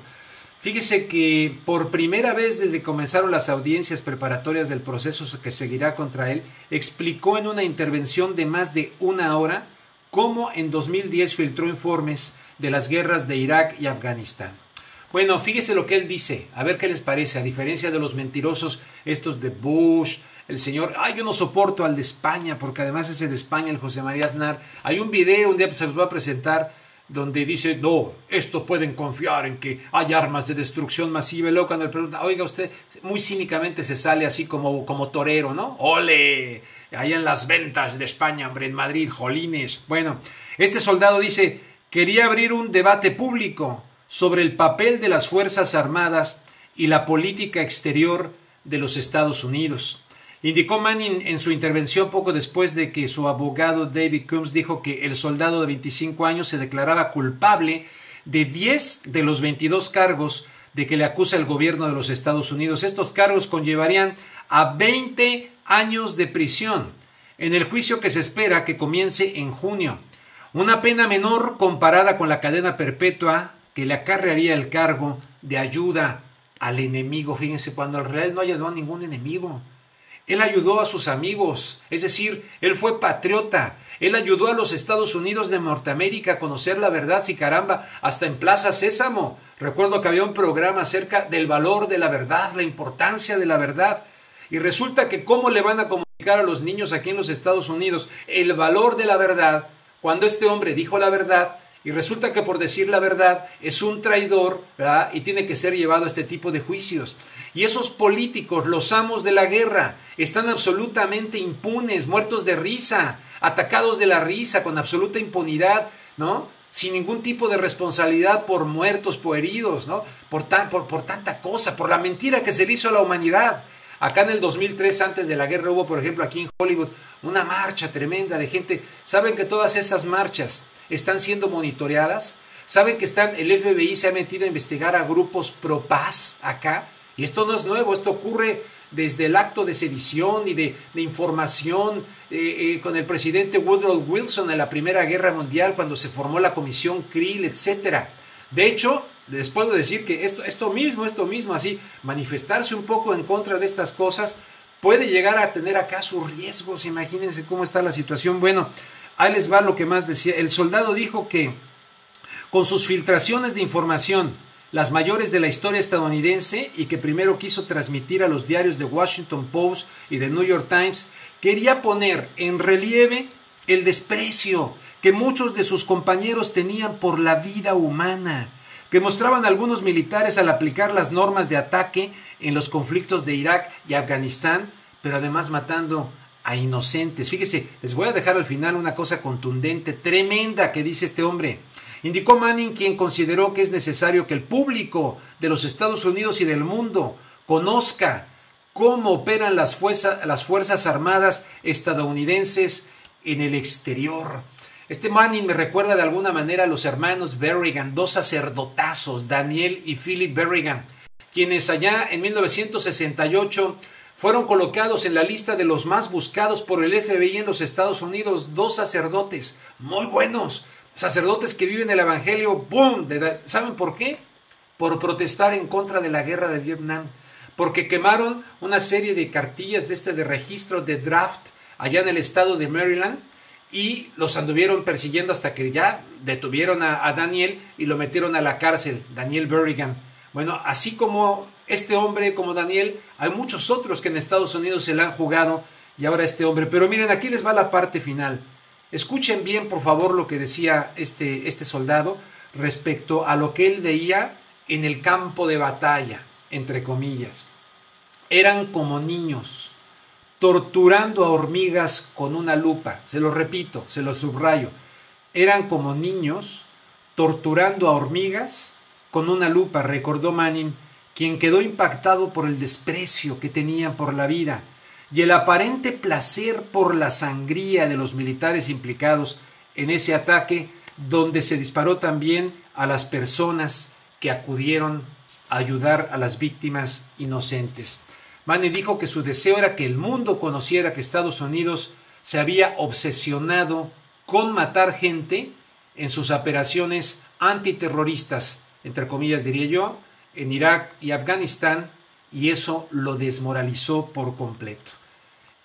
B: Fíjese que por primera vez desde que comenzaron las audiencias preparatorias del proceso que seguirá contra él, explicó en una intervención de más de 1 hora cómo en 2010 filtró informes de las guerras de Irak y Afganistán. Bueno, fíjese lo que él dice, a ver qué les parece, a diferencia de los mentirosos estos de Bush, el señor, yo no soporto al de España, porque además ese de España, el José María Aznar, hay un video, un día se los voy a presentar, donde dice, no, esto pueden confiar en que hay armas de destrucción masiva, y luego cuando le pregunta, oiga usted, muy cínicamente se sale así como torero, ¿no? ¡Ole! Allá en las ventas de España, hombre, en Madrid, jolines. Bueno, este soldado dice, quería abrir un debate público sobre el papel de las Fuerzas Armadas y la política exterior de los Estados Unidos. Indicó Manning en su intervención poco después de que su abogado David Combs dijo que el soldado de 25 años se declaraba culpable de 10 de los 22 cargos de que le acusa el gobierno de los Estados Unidos. Estos cargos conllevarían a 20 años de prisión en el juicio que se espera que comience en junio. Una pena menor comparada con la cadena perpetua que le acarrearía el cargo de ayuda al enemigo. Fíjense, cuando en realidad no ayudó a ningún enemigo. Él ayudó a sus amigos, es decir, él fue patriota, él ayudó a los Estados Unidos de Norteamérica a conocer la verdad, sí caramba, hasta en Plaza Sésamo. Recuerdo que había un programa acerca del valor de la verdad, la importancia de la verdad, y resulta que cómo le van a comunicar a los niños aquí en los Estados Unidos el valor de la verdad, cuando este hombre dijo la verdad, y resulta que por decir la verdad es un traidor, ¿verdad? Y tiene que ser llevado a este tipo de juicios. Y esos políticos, los amos de la guerra, están absolutamente impunes, muertos de risa, atacados de la risa, con absoluta impunidad, ¿no? Sin ningún tipo de responsabilidad por muertos, por heridos, ¿no? Por tanta cosa, por la mentira que se le hizo a la humanidad. Acá en el 2003, antes de la guerra, hubo, por ejemplo, aquí en Hollywood, una marcha tremenda de gente. ¿Saben que todas esas marchas están siendo monitoreadas? ¿Saben que el FBI se ha metido a investigar a grupos pro paz acá? Y esto no es nuevo, esto ocurre desde el acto de sedición y de información con el presidente Woodrow Wilson en la Primera Guerra Mundial, cuando se formó la Comisión Krill, etc. De hecho, les puedo decir que esto mismo, así, manifestarse un poco en contra de estas cosas, puede llegar a tener acá sus riesgos. Imagínense cómo está la situación. Bueno, ahí les va lo que más decía. El soldado dijo que con sus filtraciones de información, las mayores de la historia estadounidense, y que primero quiso transmitir a los diarios de Washington Post y de New York Times, quería poner en relieve el desprecio que muchos de sus compañeros tenían por la vida humana, que mostraban algunos militares al aplicar las normas de ataque en los conflictos de Irak y Afganistán, pero además matando a inocentes. Fíjese, les voy a dejar al final una cosa contundente, tremenda, que dice este hombre. Indicó Manning, quien consideró que es necesario que el público de los Estados Unidos y del mundo conozca cómo operan las Fuerzas Armadas estadounidenses en el exterior. Este Manning me recuerda de alguna manera a los hermanos Berrigan, dos sacerdotazos, Daniel y Philip Berrigan, quienes allá en 1968 fueron colocados en la lista de los más buscados por el FBI en los Estados Unidos. Dos sacerdotes muy buenos, sacerdotes que viven el evangelio, ¡boom! ¿Saben por qué? Por protestar en contra de la guerra de Vietnam, porque quemaron una serie de cartillas de registro de draft allá en el estado de Maryland, y los anduvieron persiguiendo hasta que ya detuvieron a Daniel y lo metieron a la cárcel, Daniel Berrigan. Bueno, así como este hombre, como Daniel, hay muchos otros que en Estados Unidos se la han jugado, y ahora este hombre. Pero miren, aquí les va la parte final. Escuchen bien, por favor, lo que decía este soldado respecto a lo que él veía en el campo de batalla, entre comillas. Eran como niños torturando a hormigas con una lupa. Se lo repito, se lo subrayo. Eran como niños torturando a hormigas con una lupa, recordó Manning, quien quedó impactado por el desprecio que tenían por la vida y el aparente placer por la sangría de los militares implicados en ese ataque, donde se disparó también a las personas que acudieron a ayudar a las víctimas inocentes. Manning dijo que su deseo era que el mundo conociera que Estados Unidos se había obsesionado con matar gente en sus operaciones antiterroristas, entre comillas diría yo, en Irak y Afganistán, y eso lo desmoralizó por completo.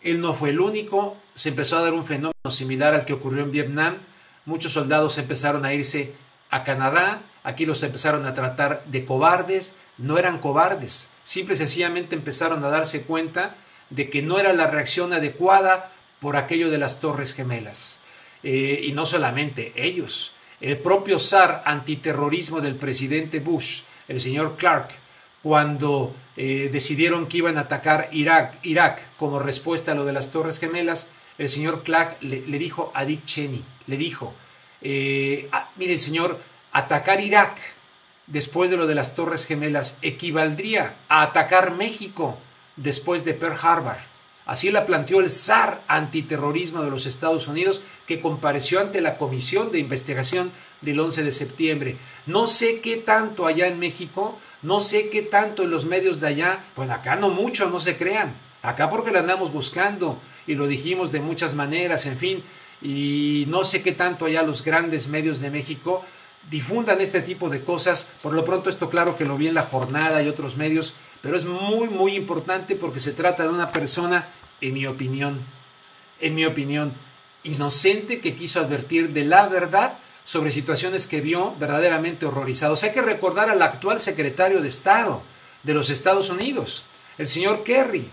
B: Él no fue el único, se empezó a dar un fenómeno similar al que ocurrió en Vietnam. Muchos soldados empezaron a irse a Canadá, aquí los empezaron a tratar de cobardes, no eran cobardes, simple y sencillamente empezaron a darse cuenta de que no era la reacción adecuada por aquello de las Torres Gemelas. Y no solamente ellos, el propio zar antiterrorismo del presidente Bush, el señor Clark, cuando decidieron que iban a atacar Irak como respuesta a lo de las Torres Gemelas, el señor Clark le dijo a Dick Cheney, le dijo, mire señor, atacar Irak después de lo de las Torres Gemelas equivaldría a atacar México después de Pearl Harbor. Así la planteó el zar antiterrorismo de los Estados Unidos, que compareció ante la Comisión de Investigación del 11 de septiembre. No sé qué tanto allá en México, no sé qué tanto en los medios de allá, pues acá no mucho, no se crean. Acá porque la andamos buscando y lo dijimos de muchas maneras, en fin, y no sé qué tanto allá los grandes medios de México difundan este tipo de cosas. Por lo pronto esto claro que lo vi en La Jornada y otros medios, pero es muy muy importante porque se trata de una persona, en mi opinión, inocente, que quiso advertir de la verdad sobre situaciones que vio verdaderamente horrorizados. Hay que recordar al actual secretario de Estado de los Estados Unidos, el señor Kerry.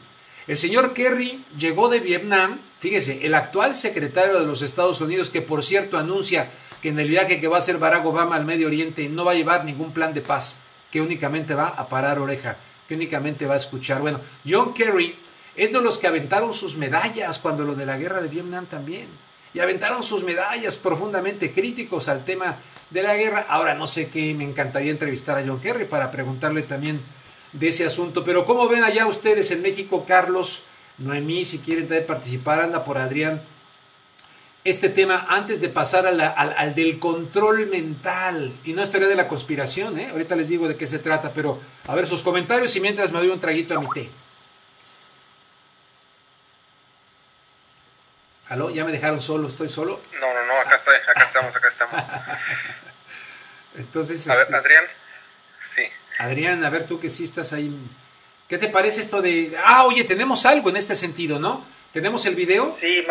B: El señor Kerry llegó de Vietnam, fíjese, el actual secretario de los Estados Unidos, que por cierto anuncia que en el viaje que va a hacer Barack Obama al Medio Oriente no va a llevar ningún plan de paz, que únicamente va a parar oreja, que únicamente va a escuchar. Bueno, John Kerry es de los que aventaron sus medallas cuando lo de la guerra de Vietnam también, y aventaron sus medallas profundamente críticos al tema de la guerra. Ahora no sé qué, me encantaría entrevistar a John Kerry para preguntarle también de ese asunto, pero ¿cómo ven allá ustedes en México, Carlos, Noemí, si quieren también participar, anda por Adrián, este tema antes de pasar al del control mental? Y no es teoría de la conspiración, ahorita les digo de qué se trata, pero a ver sus comentarios y mientras me doy un traguito a mi té. ¿Aló? ¿Ya me dejaron solo? ¿Estoy solo?
F: No, acá estoy, acá estamos.
B: Entonces,
F: a ver, Adrián, sí.
B: Adrián, a ver tú que sí estás ahí, ¿qué te parece esto de... oye, tenemos algo en este sentido, ¿no? ¿Tenemos el video?
H: Sí,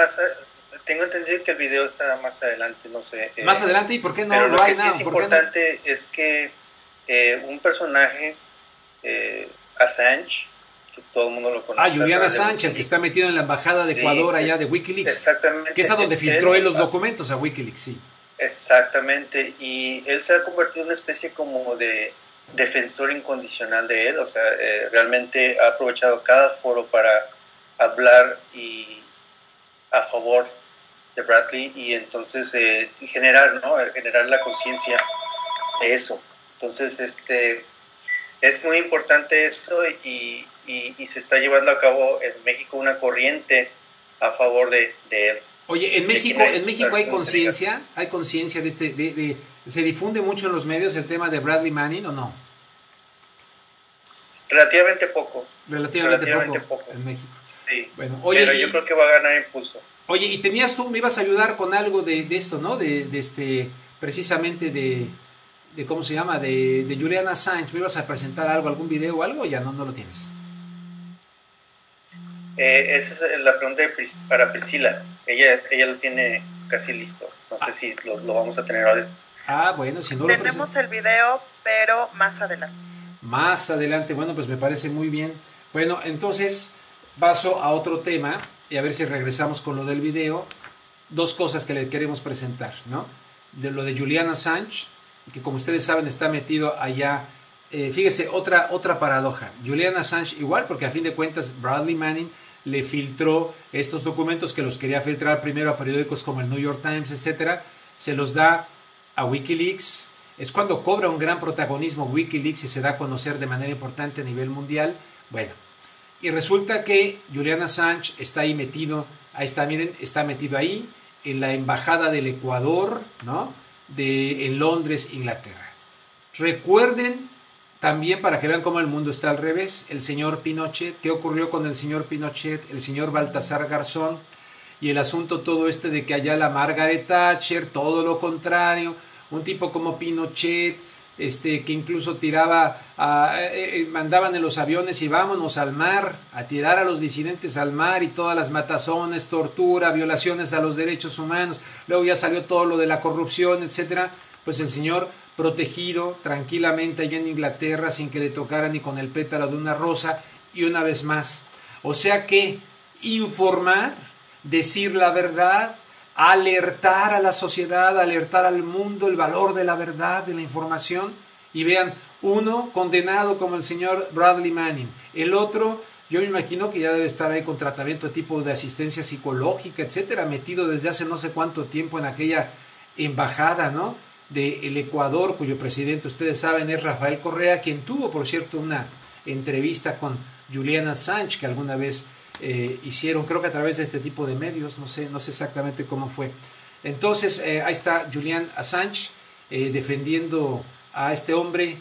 H: tengo entendido que el video está más adelante, no sé.
B: Más adelante, ¿y por qué no
H: pero
B: lo
H: hay
B: hay
H: sí
B: nada?
H: Es importante es que un personaje, Assange, que todo el mundo lo conoce.
B: Julian Assange, el que está metido en la embajada de Ecuador allá de Wikileaks.
H: Exactamente.
B: Que es a donde filtró él los documentos a Wikileaks, sí.
H: Exactamente, y él se ha convertido en una especie como de defensor incondicional de él, o sea, realmente ha aprovechado cada foro para hablar a favor de Bradley y entonces generar la conciencia de eso. Entonces, es muy importante eso y se está llevando a cabo en México una corriente a favor de él.
B: Oye, en México hay conciencia, de ¿se difunde mucho en los medios el tema de Bradley Manning o no?
H: Relativamente poco.
B: Relativamente poco en México.
H: Sí.
B: Bueno, oye,
H: pero yo creo que va a ganar impulso.
B: Oye, y me ibas a ayudar con algo de esto, ¿no? Precisamente de ¿cómo se llama? De Julian Assange. ¿Me ibas a presentar algún video o algo? O ya no lo tienes.
H: Esa es la pregunta para Priscila. Ella lo tiene casi listo. No sé si lo vamos a tener ahora.
B: Bueno, si no lo
C: tenemos el video, pero más adelante.
B: Más adelante, bueno, pues me parece muy bien. Bueno, entonces paso a otro tema y a ver si regresamos con lo del video. Dos cosas que le queremos presentar, ¿no? De lo de Julian Assange, que como ustedes saben está metido allá. Fíjese, otra paradoja. Julian Assange igual, porque a fin de cuentas Bradley Manning le filtró estos documentos que los quería filtrar primero a periódicos como el New York Times, etcétera. Se los da a Wikileaks. Es cuando cobra un gran protagonismo Wikileaks y se da a conocer de manera importante a nivel mundial. Bueno, y resulta que Julian Assange está ahí metido, está metido ahí en la embajada del Ecuador, ¿no? En Londres, Inglaterra. Recuerden también, para que vean cómo el mundo está al revés, el señor Pinochet, qué ocurrió con el señor Pinochet, el señor Baltasar Garzón y el asunto todo de que allá la Margaret Thatcher, todo lo contrario, un tipo como Pinochet
E: que incluso mandaban en los aviones y vámonos al mar, a tirar a los disidentes al mar, y todas las matazones, tortura, violaciones a los derechos humanos. Luego ya salió todo lo de la corrupción, etcétera. Pues el señor protegido tranquilamente allá en Inglaterra, sin que le tocara ni con el pétalo de una rosa, y una vez más. O sea que informar, decir la verdad, alertar a la sociedad, alertar al mundo el valor de la verdad, de la información. Y vean, uno condenado como el señor Bradley Manning, el otro, yo me imagino que ya debe estar ahí con tratamiento de tipo de asistencia psicológica, etcétera, metido desde hace no sé cuánto tiempo en aquella embajada, ¿no?, del Ecuador, cuyo presidente, ustedes saben, es Rafael Correa, quien tuvo, por cierto, una entrevista con Julian Assange, que alguna vez hicieron, creo que a través de este tipo de medios, no sé exactamente cómo fue. Entonces, ahí está Julian Assange defendiendo a este hombre,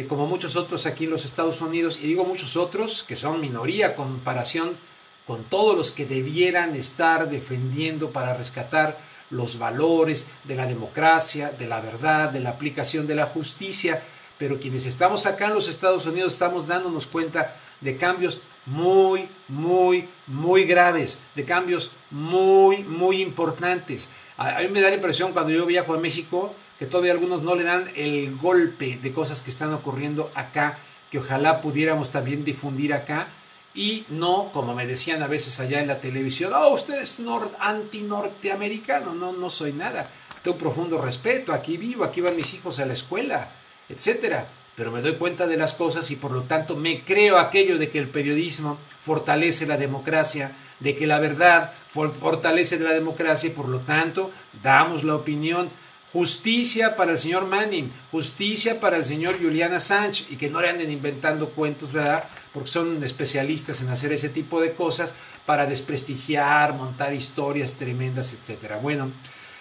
E: como muchos otros aquí en los Estados Unidos, y digo muchos otros, que son minoría, comparación con todos los que debieran estar defendiendo para rescatar los valores de la democracia, de la verdad, de la aplicación de la justicia. Pero quienes estamos acá en los Estados Unidos estamos dándonos cuenta de cambios muy, muy, muy graves, de cambios muy, muy importantes. A mí me da la impresión, cuando yo viajo a México, que todavía algunos no le dan el golpe de cosas que están ocurriendo acá, que ojalá pudiéramos también difundir acá, y no, como me decían a veces allá en la televisión, oh, usted es anti-norteamericano. No soy nada. Tengo un profundo respeto, aquí vivo, aquí van mis hijos a la escuela, etcétera. Pero me doy cuenta de las cosas y por lo tanto me creo aquello de que el periodismo fortalece la democracia, de que la verdad fortalece la democracia, y por lo tanto damos la opinión. Justicia para el señor Manning, justicia para el señor Julian Assange, y que no le anden inventando cuentos, ¿verdad?, porque son especialistas en hacer ese tipo de cosas para desprestigiar, montar historias tremendas, etcétera. Bueno,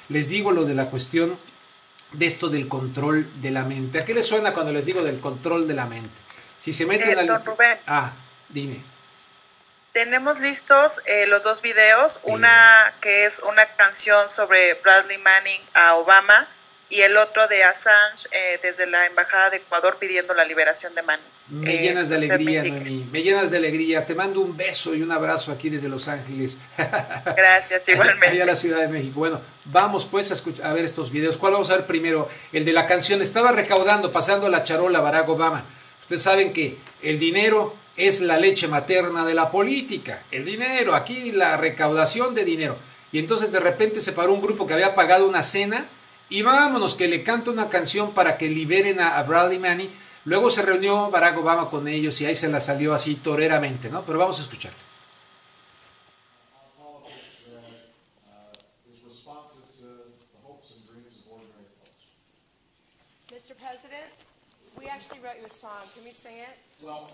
E: les digo lo de la cuestión de esto del control de la mente. ¿A qué les suena cuando les digo del control de la mente? Si se meten al...
C: Don Rubén,
E: dime.
C: tenemos listos los dos videos, una que es una canción sobre Bradley Manning a Obama, y el otro de Assange desde la Embajada de Ecuador pidiendo la liberación de Manning.
E: Me llenas de alegría, Noemí, me llenas de alegría. Te mando un beso y un abrazo aquí desde Los Ángeles.
C: Gracias, igualmente.
E: Allá a la Ciudad de México. Bueno, vamos pues a ver estos videos. ¿Cuál vamos a ver primero? El de la canción. Estaba recaudando, pasando la charola a Barack Obama. Ustedes saben que el dinero es la leche materna de la política. El dinero, aquí la recaudación de dinero. Y entonces de repente se paró un grupo que había pagado una cena y vámonos, que le canta una canción para que liberen a Bradley Manning. Luego se reunió Barack Obama con ellos y ahí se la salió así toreramente, ¿no? Pero vamos a escucharla.
I: Mr. President, we actually wrote you a song. Can we sing it? Well,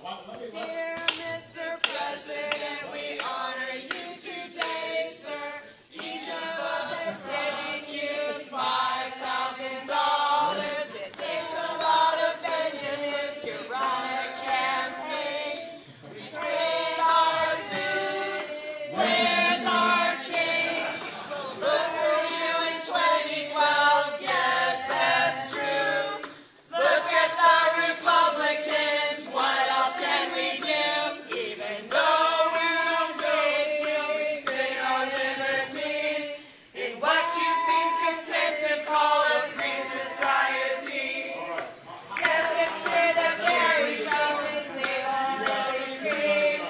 I: dear Mr. President, we honor you today, sir. Each of us has paid you $5,000. It takes a lot of Benjamins to run a campaign. We paid our dues. Where's our change? Look for you in 2012. Yes, that's true. Look at the Republicans. What else can we do? Even though we're afraid, we'll retain our liberties in what you seem content to call a free society. Yes, it's clear that Gary Jones is the liberty.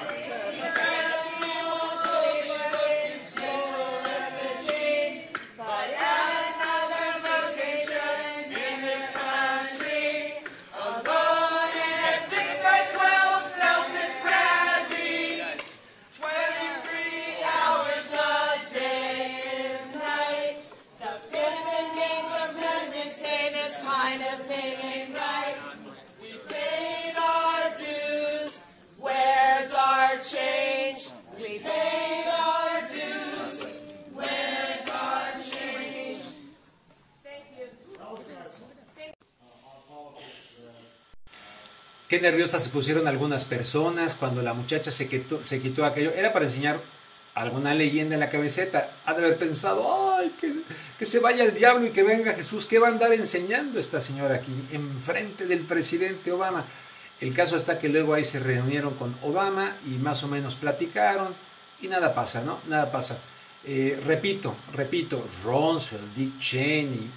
I: Incredibly will take to show effigy. But at another location in this country, a vote in a 6x12 Celsius Bradley. 23 hours a day is night. The Fifth and Eighth Amendments say this kind of thing ain't right. We paid our dues. Where's our change? We paid our dues. Where's our change? Thank you.
E: Qué nerviosas se pusieron algunas personas cuando la muchacha se quitó aquello. Era para enseñar alguna leyenda en la camiseta. Ha de haber pensado, ay, qué
B: que se vaya el diablo y que venga Jesús. ¿Qué va a andar enseñando esta señora aquí enfrente del presidente Obama? El caso está que luego ahí se reunieron con Obama y más o menos platicaron y nada pasa, ¿no? Nada pasa. Repito, Rumsfeld, Dick Cheney,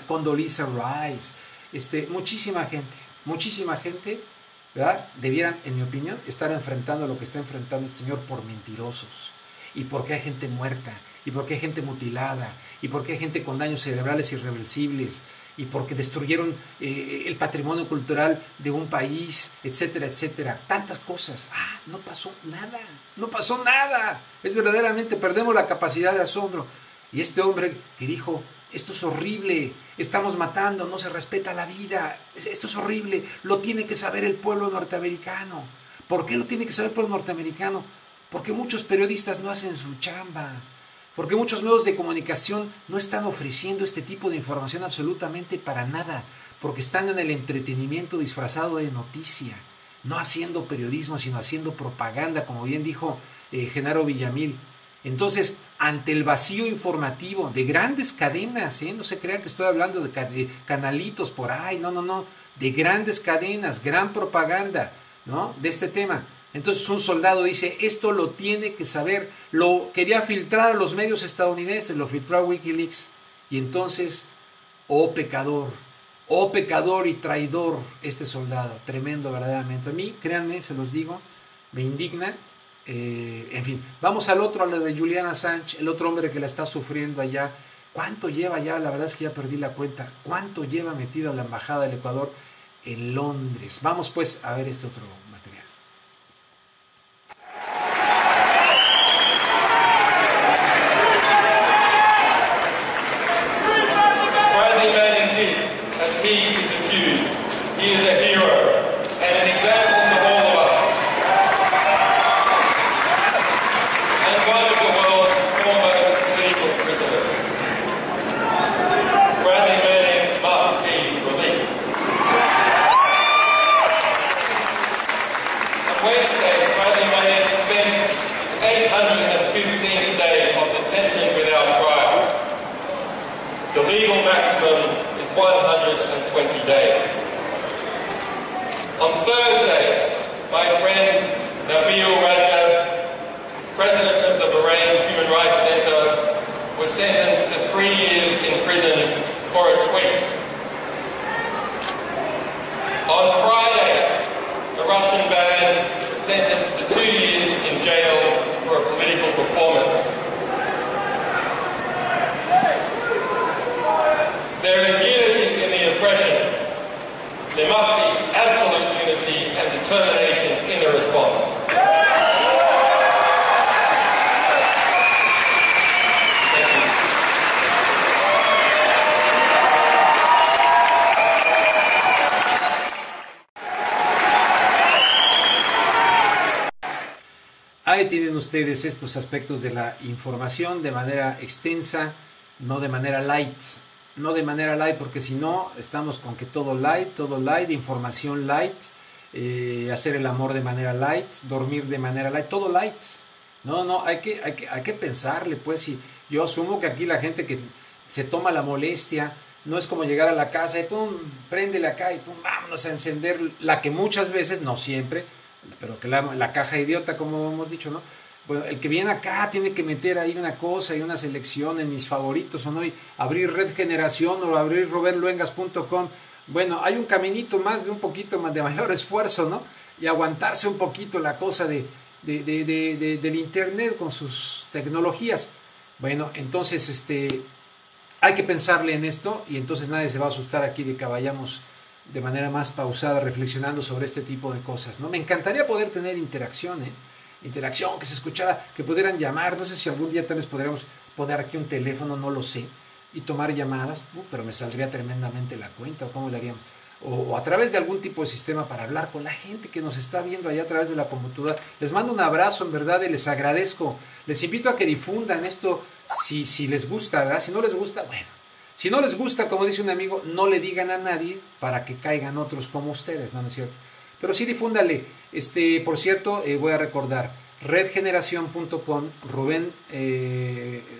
B: Condoleezza Rice, muchísima gente, ¿verdad? Debieran, en mi opinión, estar enfrentando lo que está enfrentando este señor por mentirosos. Y porque hay gente muerta, y porque hay gente mutilada, y porque hay gente con daños cerebrales irreversibles, y porque destruyeron el patrimonio cultural de un país, etcétera, etcétera. Tantas cosas. No pasó nada. Es verdaderamente, perdemos la capacidad de asombro. Y este hombre que dijo, esto es horrible, estamos matando, no se respeta la vida, esto es horrible, lo tiene que saber el pueblo norteamericano. ¿Por qué lo tiene que saber el pueblo norteamericano? Porque muchos periodistas no hacen su chamba. Porque muchos medios de comunicación no están ofreciendo este tipo de información absolutamente para nada, porque están en el entretenimiento disfrazado de noticia, no haciendo periodismo, sino haciendo propaganda, como bien dijo Genaro Villamil. Entonces, ante el vacío informativo de grandes cadenas, no se crean que estoy hablando de canalitos por ahí, no, de grandes cadenas, gran propaganda, ¿no?, de este tema. Entonces un soldado dice, esto lo tiene que saber, lo quería filtrar a los medios estadounidenses, lo filtró a Wikileaks. Y entonces, oh pecador y traidor este soldado, tremendo verdaderamente. A mí, créanme, se los digo, me indigna. En fin, vamos al otro, a lo de Julian Assange, el otro hombre que la está sufriendo allá. ¿Cuánto lleva ya? La verdad es que ya perdí la cuenta. ¿Cuánto lleva metido a la Embajada del Ecuador en Londres? Vamos pues a ver este otro material.
J: He is accused. He is a hero and an example to all of us. And one of the world's foremost political prisoners. Bradley Manning must be released. On Wednesday, Bradley Manning spent his 815th day of detention without trial. The legal maximum 120 days. On Thursday, my friend Nabil Rajab, president of the Bahrain Human Rights Center, was sentenced to 3 years in prison for a tweet. On Friday, a Russian band was sentenced to 2 years in jail for a political performance. There is unity in the oppression. There must be absolute unity and determination in the response. Thank you.
B: Ahí tienen ustedes estos aspectos de la información de manera extensa, no de manera light. No de manera light, porque si no, estamos con que todo light, información light, hacer el amor de manera light, dormir de manera light, todo light. No, hay que pensarle, pues, y yo asumo que aquí la gente que se toma la molestia, no es como llegar a la casa y pum, préndele acá y pum, vámonos a encender la que muchas veces, no siempre, pero que la caja idiota, como hemos dicho, ¿no? Bueno, el que viene acá tiene que meter ahí una cosa y una selección en mis favoritos, ¿o no? Y abrir Red Generación o abrir robertluengas.com. Bueno, hay un caminito más de un poquito más de mayor esfuerzo, ¿no? Y aguantarse un poquito la cosa del internet con sus tecnologías. Bueno, entonces hay que pensarle en esto y entonces nadie se va a asustar aquí de que vayamos de manera más pausada reflexionando sobre este tipo de cosas, ¿no? Me encantaría poder tener interacción, que se escuchara, que pudieran llamar, no sé si algún día tal vez podríamos poner aquí un teléfono, no lo sé, y tomar llamadas, pero me saldría tremendamente la cuenta, o cómo le haríamos, o a través de algún tipo de sistema para hablar con la gente que nos está viendo allá a través de la computadora. Les mando un abrazo, en verdad, y les agradezco, les invito a que difundan esto si les gusta, ¿verdad? Si no les gusta, bueno, si no les gusta, como dice un amigo, no le digan a nadie para que caigan otros como ustedes, ¿no es cierto? Pero sí difúndale. Por cierto, voy a recordar,
E: redgeneración.com,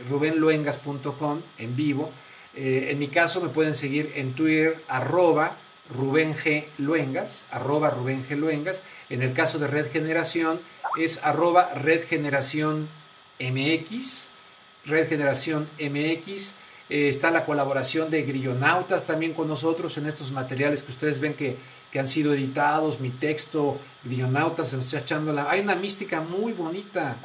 E: rubenluengas.com en vivo. En mi caso me pueden seguir en Twitter, @Rubén G. Luengas, En el caso de Red Generación es @redgeneracionmx, redgeneracionmx. Está la colaboración de Grillonautas también con nosotros en estos materiales que ustedes ven que han sido editados, mi texto, Grillonautas, se nos está echando hay una mística muy bonita,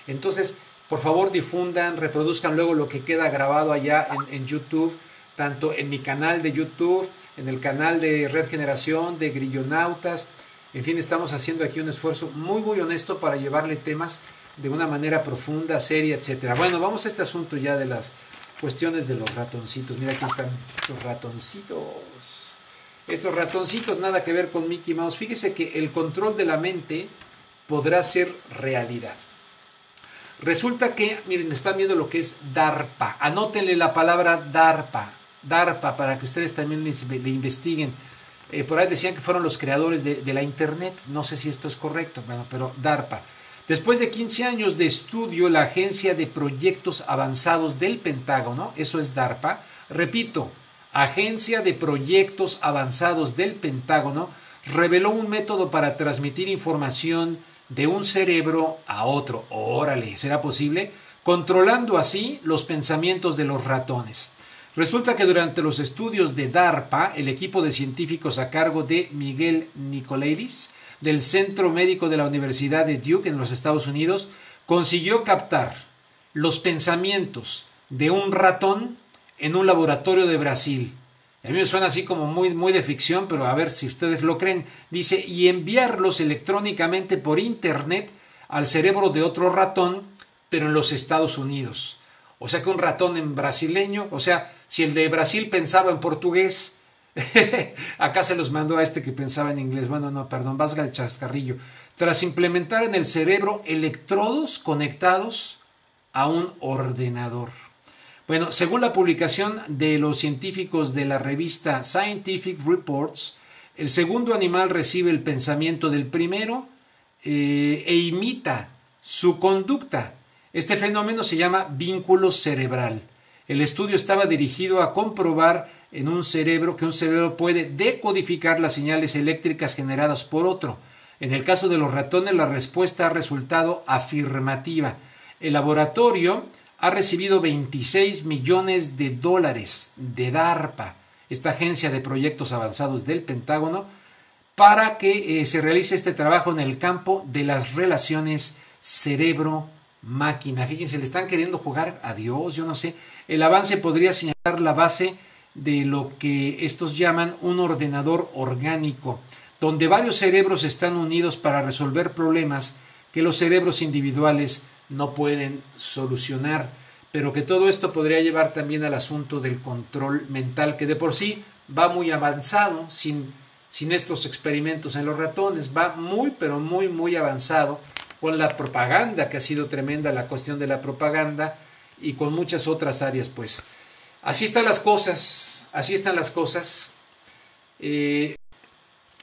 E: Entonces, por favor, difundan, reproduzcan luego lo que queda grabado allá en YouTube, tanto en mi canal de YouTube, en el canal de Red Generación, de Grillonautas. En fin, estamos haciendo aquí un esfuerzo muy, muy honesto para llevarle temas de una manera profunda, seria, etcétera. Bueno, vamos a este asunto ya de las cuestiones de los ratoncitos. Mira, aquí están estos ratoncitos. Estos ratoncitos, nada que ver con Mickey Mouse. Fíjese que el control de la mente podrá ser realidad. Resulta que, miren, están viendo lo que es DARPA. Anótenle la palabra DARPA para que ustedes también le investiguen. Por ahí decían que fueron los creadores de la Internet. No sé si esto es correcto, bueno, pero DARPA. Después de 15 años de estudio, la Agencia de Proyectos Avanzados del Pentágono, eso es DARPA, repito, Agencia de Proyectos Avanzados del Pentágono, reveló un método para transmitir información de un cerebro a otro. Órale, ¿será posible? Controlando así los pensamientos de los ratones. Resulta que durante los estudios de DARPA, el equipo de científicos a cargo de Miguel Nicolelis, del Centro Médico de la Universidad de Duke en los Estados Unidos, consiguió captar los pensamientos de un ratón en un laboratorio de Brasil. A mí me suena así como muy de ficción, pero a ver si ustedes lo creen. Dice, y enviarlos electrónicamente por internet al cerebro de otro ratón, pero en los Estados Unidos. O sea que un ratón en brasileño, o sea, si el de Brasil pensaba en portugués, acá se los mandó a este que pensaba en inglés. Bueno, no, perdón, vasga el chascarrillo. Tras implementar en el cerebro electrodos conectados a un ordenador. Bueno, según la publicación de los científicos de la revista Scientific Reports, el segundo animal recibe el pensamiento del primero e imita su conducta. Este fenómeno se llama vínculo cerebral. El estudio estaba dirigido a comprobar en un cerebro que un cerebro puede decodificar las señales eléctricas generadas por otro. En el caso de los ratones, la respuesta ha resultado afirmativa. El laboratorio ha recibido $26 millones de DARPA, esta agencia de proyectos avanzados del Pentágono, para que se realice este trabajo en el campo de las relaciones cerebro-máquina. Fíjense, le están queriendo jugar a Dios, yo no sé. El avance podría señalar la base de lo que estos llaman un ordenador orgánico, donde varios cerebros están unidos para resolver problemas que los cerebros individuales no pueden solucionar, pero que todo esto podría llevar también al asunto del control mental, que de por sí va muy avanzado sin estos experimentos en los ratones, va muy, pero muy avanzado con la propaganda, que ha sido tremenda la cuestión de la propaganda, y con muchas otras áreas, pues. Así están las cosas,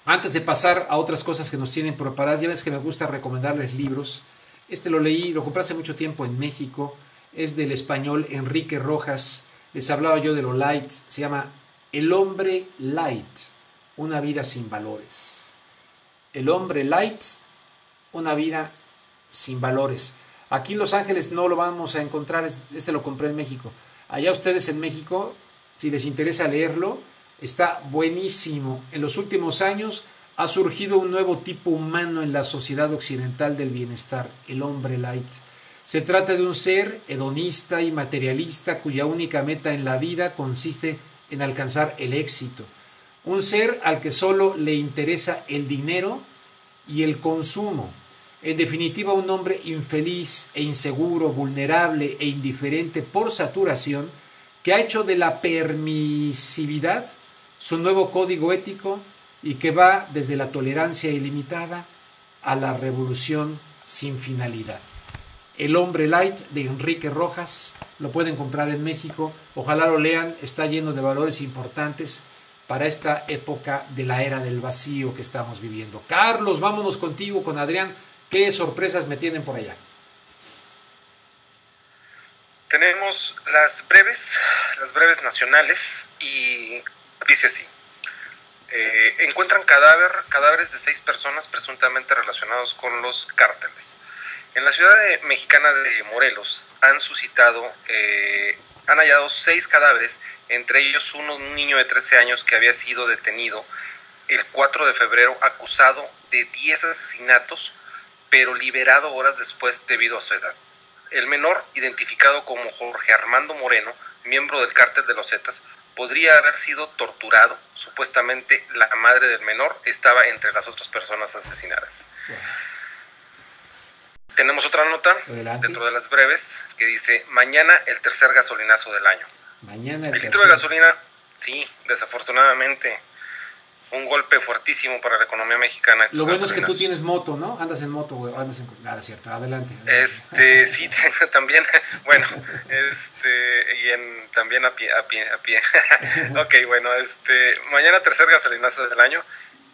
E: Antes de pasar a otras cosas que nos tienen preparadas, ya ves que me gusta recomendarles libros. Este lo leí, lo compré hace mucho tiempo en México, es del español Enrique Rojas. Les hablaba yo de lo light, se llama El hombre light, una vida sin valores. El hombre light, una vida sin valores. Aquí en Los Ángeles no lo vamos a encontrar, este lo compré en México. Allá ustedes en México, si les interesa leerlo, está buenísimo. En los últimos años ha surgido un nuevo tipo humano en la sociedad occidental del bienestar, el hombre light. Se trata de un ser hedonista y materialista cuya única meta en la vida consiste en alcanzar el éxito. Un ser al que solo le interesa el dinero y el consumo. En definitiva, un hombre infeliz e inseguro, vulnerable e indiferente por saturación, que ha hecho de la permisividad su nuevo código ético y que va desde la tolerancia ilimitada a la revolución sin finalidad. El hombre light de Enrique Rojas, lo pueden comprar en México, ojalá lo lean, está lleno de valores importantes para esta época de la era del vacío que estamos viviendo. Carlos, vámonos contigo, con Adrián. ¿Qué sorpresas me tienen por allá?
F: Tenemos las breves nacionales, y dice así. Encuentran cadáveres de 6 personas presuntamente relacionados con los cárteles. En la ciudad mexicana de Morelos han hallado 6 cadáveres, entre ellos un niño de 13 años que había sido detenido el 4 de febrero acusado de 10 asesinatos, pero liberado horas después debido a su edad. El menor, identificado como Jorge Armando Moreno, miembro del cártel de los Zetas, podría haber sido torturado. Supuestamente la madre del menor estaba entre las otras personas asesinadas. Wow. Tenemos otra nota dentro de las breves que dice: mañana el tercer gasolinazo del año.
E: Mañana
F: el litro de gasolina, sí, desafortunadamente, un golpe fuertísimo para la economía mexicana.
E: Lo bueno es que tú tienes moto, ¿no? Andas en moto, güey. Nada, cierto. Adelante.
F: Sí, tengo también. Bueno, también a pie. Ok, bueno, mañana tercer gasolinazo del año.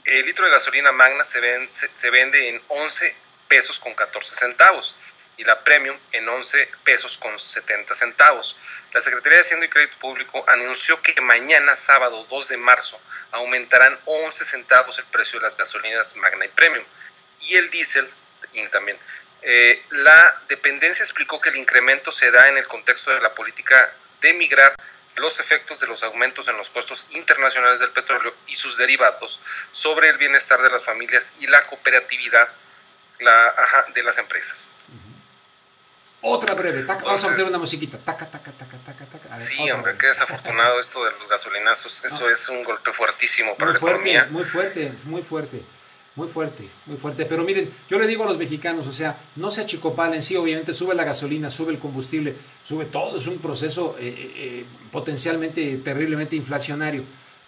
F: El litro de gasolina magna se vende en 11 pesos con 14 centavos y la premium en 11 pesos con 70 centavos. La Secretaría de Hacienda y Crédito Público anunció que mañana, sábado 2 de marzo, aumentarán 11 centavos el precio de las gasolinas magna y premium. Y el diésel, y también. La dependencia explicó que el incremento se da en el contexto de la política de migrar los efectos de los aumentos en los costos internacionales del petróleo y sus derivados sobre el bienestar de las familias y la cooperatividad de las empresas.
E: Otra breve, vamos a meter una musiquita. Taca, taca, taca, taca, taca.
F: Sí, hombre, qué desafortunado esto de los gasolinazos. Eso es un golpe fuertísimo para la economía.
E: Muy fuerte. Pero miren, yo le digo a los mexicanos, o sea, no se achicopalen. Sí, obviamente sube la gasolina, sube el combustible, sube todo. Es un proceso potencialmente, terriblemente inflacionario.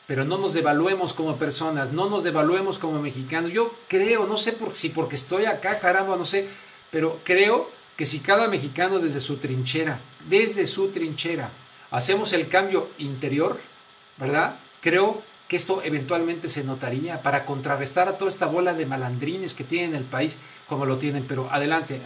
E: Pero no nos devaluemos como personas, no nos devaluemos como mexicanos. Yo creo, no sé porque estoy acá, caramba, no sé, pero creo que si cada mexicano desde su trinchera, hacemos el cambio interior, ¿verdad? Creo que esto eventualmente se notaría para contrarrestar a toda esta bola de malandrines que tienen el país como lo tienen. Pero adelante.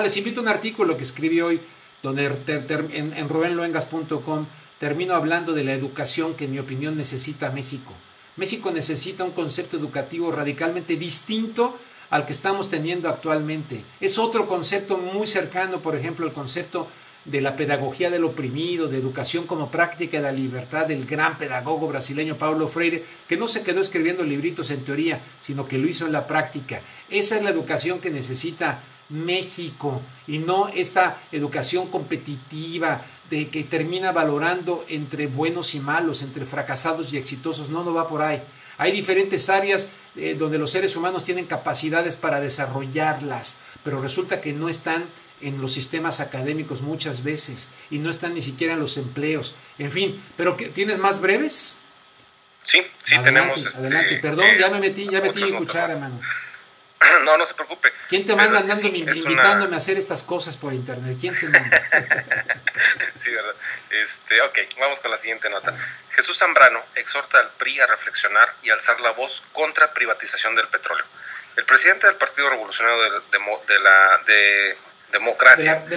E: Les invito a un artículo que escribí hoy donde en rubenluengas.com termino hablando de la educación que en mi opinión necesita México. México necesita un concepto educativo radicalmente distinto al que estamos teniendo actualmente. Es otro concepto muy cercano, por ejemplo, el concepto de la pedagogía del oprimido, de educación como práctica de la libertad del gran pedagogo brasileño Paulo Freire, que no se quedó escribiendo libritos en teoría, sino que lo hizo en la práctica. Esa es la educación que necesita México y no esta educación competitiva de que termina valorando entre buenos y malos, entre fracasados y exitosos. No va por ahí. Hay diferentes áreas donde los seres humanos tienen capacidades para desarrollarlas, pero resulta que no están en los sistemas académicos muchas veces y no están ni siquiera en los empleos. En fin, ¿pero ¿tienes más breves?
F: Sí,
E: adelante,
F: tenemos.
E: Adelante, perdón, ya me metí mi cuchara, hermano.
F: No se preocupe.
E: ¿Quién te manda invitándome a hacer estas cosas por internet? ¿Quién te manda?
F: Sí, verdad. Ok, vamos con la siguiente nota. Jesús Zambrano exhorta al PRI a reflexionar y alzar la voz contra privatización del petróleo. El presidente del Partido Revolucionario de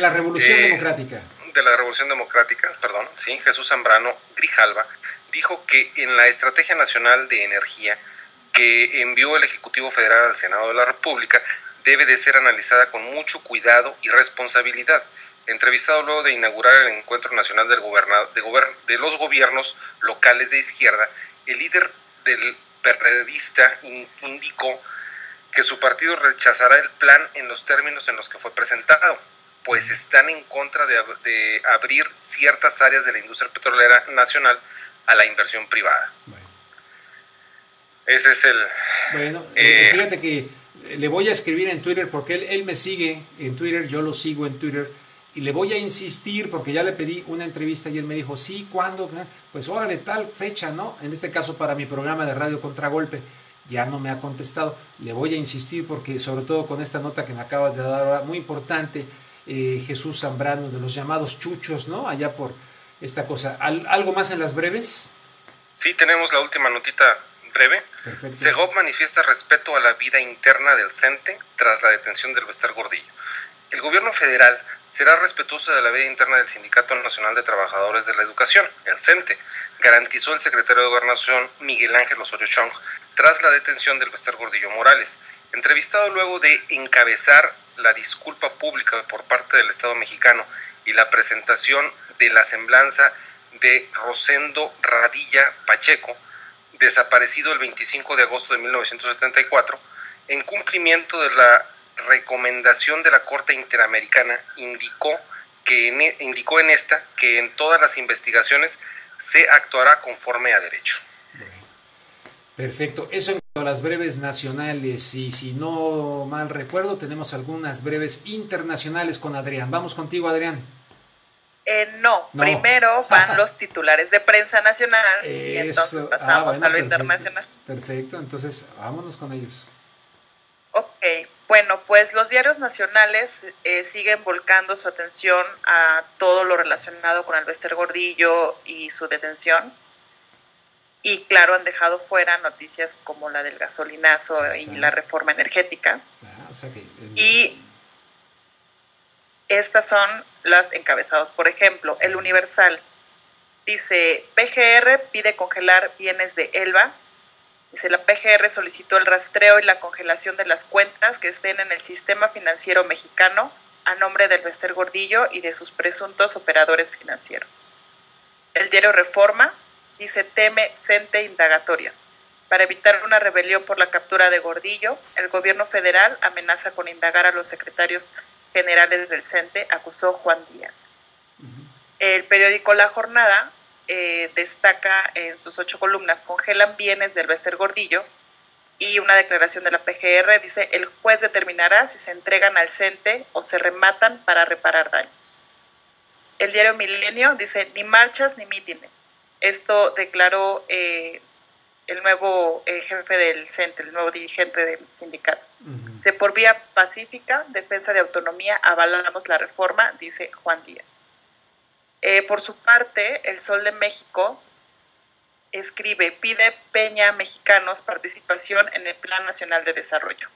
E: la Revolución Democrática.
F: De la Revolución Democrática, perdón, sí, Jesús Zambrano Grijalva, dijo que en la Estrategia Nacional de Energía que envió el Ejecutivo Federal al Senado de la República debe de ser analizada con mucho cuidado y responsabilidad. Entrevistado luego de inaugurar el Encuentro Nacional de los Gobiernos Locales de Izquierda, el líder del PRDista indicó que su partido rechazará el plan en los términos en los que fue presentado, pues están en contra de abrir ciertas áreas de la industria petrolera nacional a la inversión privada.
E: Bueno.
F: Ese es el...
E: Bueno, fíjate que le voy a escribir en Twitter porque él me sigue en Twitter, yo lo sigo en Twitter, y le voy a insistir porque ya le pedí una entrevista y él me dijo, sí, ¿cuándo? Pues órale, tal fecha, ¿no? En este caso para mi programa de Radio Contragolpe. Ya no me ha contestado. Le voy a insistir porque sobre todo con esta nota que me acabas de dar ahora, muy importante, Jesús Zambrano, de los llamados chuchos, ¿no? Allá por esta cosa. ¿Algo más en las breves?
F: Sí, tenemos la última notita breve.
B: Perfecto.
F: Segov manifiesta respeto a la vida interna del CENTE tras la detención del Bester Gordillo. El gobierno federal será respetuoso de la vida interna del Sindicato Nacional de Trabajadores de la Educación, el CENTE, garantizó el secretario de Gobernación Miguel Ángel Osorio Chong tras la detención del Bester Gordillo Morales. Entrevistado luego de encabezar la disculpa pública por parte del Estado mexicano y la presentación de la semblanza de Rosendo Radilla Pacheco, desaparecido el 25 de agosto de 1974, en cumplimiento de la recomendación de la Corte Interamericana, indicó en esta que en todas las investigaciones se actuará conforme a derecho.
B: Perfecto. Eso en cuanto a las breves nacionales, y si no mal recuerdo, tenemos algunas breves internacionales con Adrián. Vamos contigo, Adrián.
C: No, primero van los titulares de prensa nacional y entonces pasamos a lo internacional.
B: Perfecto, entonces vámonos con ellos.
C: Ok, bueno, pues los diarios nacionales siguen volcando su atención a todo lo relacionado con el Bester Gordillo y su detención. Y claro, han dejado fuera noticias como la del gasolinazo y la reforma energética. Y estas son las encabezadas. Por ejemplo, el Universal dice, PGR pide congelar bienes de Elba. Dice, la PGR solicitó el rastreo y la congelación de las cuentas que estén en el sistema financiero mexicano a nombre del Bester Gordillo y de sus presuntos operadores financieros. El diario Reforma dice, teme CENTE indagatoria. Para evitar una rebelión por la captura de Gordillo, el gobierno federal amenaza con indagar a los secretarios generales del CENTE, acusó Juan Díaz. El periódico La Jornada destaca en sus 8 columnas, congelan bienes del Bester Gordillo, y una declaración de la PGR dice, el juez determinará si se entregan al CENTE o se rematan para reparar daños. El diario Milenio dice, ni marchas ni mítines. Esto declaró el nuevo jefe del CENTE, el nuevo dirigente del sindicato. Por vía pacífica, defensa de autonomía, avalamos la reforma, dice Juan Díaz. Por su parte, El Sol de México escribe, pide Peña a mexicanos participación en el Plan Nacional de Desarrollo.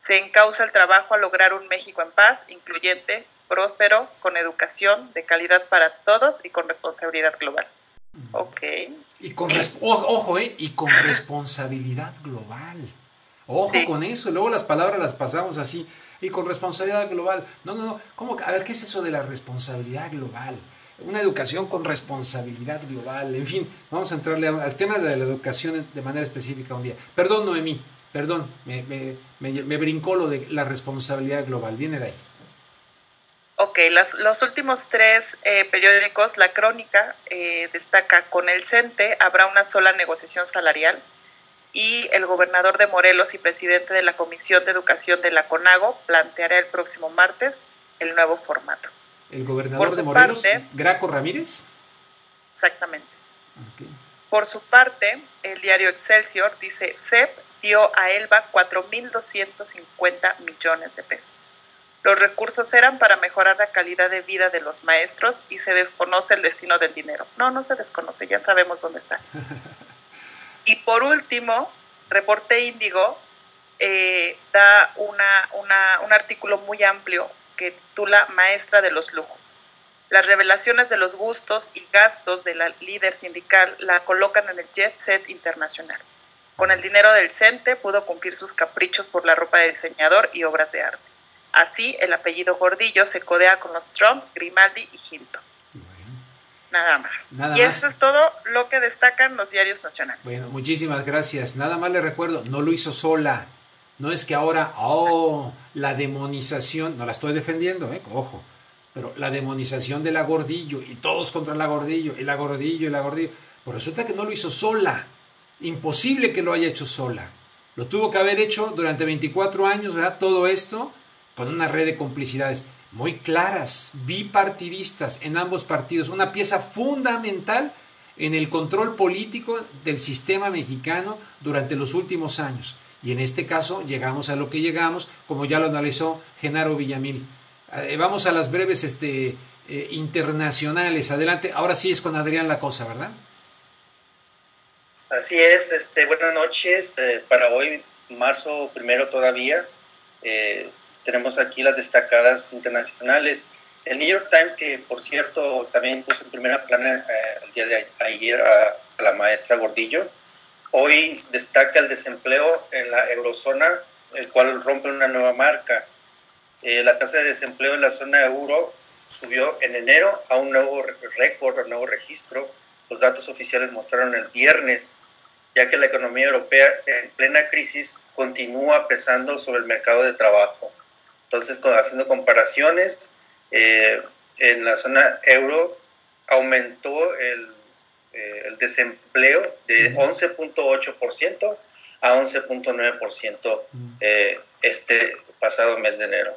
C: Se encausa el trabajo a lograr un México en paz, incluyente, próspero, con educación de calidad para todos y con responsabilidad global. Ok.
B: Y con y con responsabilidad global. Ojo sí. Con eso, luego las palabras las pasamos así, y con responsabilidad global. No, ¿cómo? A ver, ¿qué es eso de la responsabilidad global? Una educación con responsabilidad global, en fin, vamos a entrarle al tema de la educación de manera específica un día. Perdón, Noemí, perdón, me brincó lo de la responsabilidad global, viene de ahí.
C: Ok, los últimos 3 periódicos, La Crónica destaca, con el CENTE habrá una sola negociación salarial, y el gobernador de Morelos y presidente de la Comisión de Educación de la CONAGO planteará el próximo martes el nuevo formato.
B: ¿El gobernador de Morelos, Graco Ramírez?
C: Exactamente. Okay. Por su parte, el diario Excelsior dice, CEP dio a Elba 4.250 millones de pesos. Los recursos eran para mejorar la calidad de vida de los maestros y se desconoce el destino del dinero. No se desconoce, ya sabemos dónde está. Y por último, Reporte Índigo da un artículo muy amplio que titula Maestra de los Lujos. Las revelaciones de los gustos y gastos de la líder sindical la colocan en el jet set internacional. Con el dinero del CENTE pudo cumplir sus caprichos por la ropa de diseñador y obras de arte. Así, el apellido Gordillo se codea con los Trump, Grimaldi y Hilton. Nada más. Eso es todo lo que destacan los diarios nacionales.
B: Bueno, muchísimas gracias. Nada más le recuerdo, no lo hizo sola. No es que ahora, la demonización, no la estoy defendiendo, ojo, pero la demonización de la Gordillo, y todos contra la Gordillo, y la Gordillo, y la Gordillo. Pues resulta que no lo hizo sola. Imposible que lo haya hecho sola. Lo tuvo que haber hecho durante 24 años, ¿verdad? Todo esto con una red de complicidades muy claras, bipartidistas en ambos partidos, una pieza fundamental en el control político del sistema mexicano durante los últimos años. Y en este caso llegamos a lo que llegamos, como ya lo analizó Genaro Villamil. Vamos a las breves internacionales. Adelante, ahora sí es con Adrián la cosa, ¿verdad?
H: Así es, buenas noches. Para hoy, marzo 1 todavía, tenemos aquí las destacadas internacionales. El New York Times, que por cierto también puso en primera plana el día de ayer a la maestra Gordillo, hoy destaca el desempleo en la eurozona, el cual rompe una nueva marca. La tasa de desempleo en la zona euro subió en enero a un nuevo récord, a un nuevo registro. Los datos oficiales mostraron el viernes, ya que la economía europea en plena crisis continúa pesando sobre el mercado de trabajo. Entonces, haciendo comparaciones, en la zona euro aumentó el desempleo de 11.8% a 11.9% este pasado mes de enero.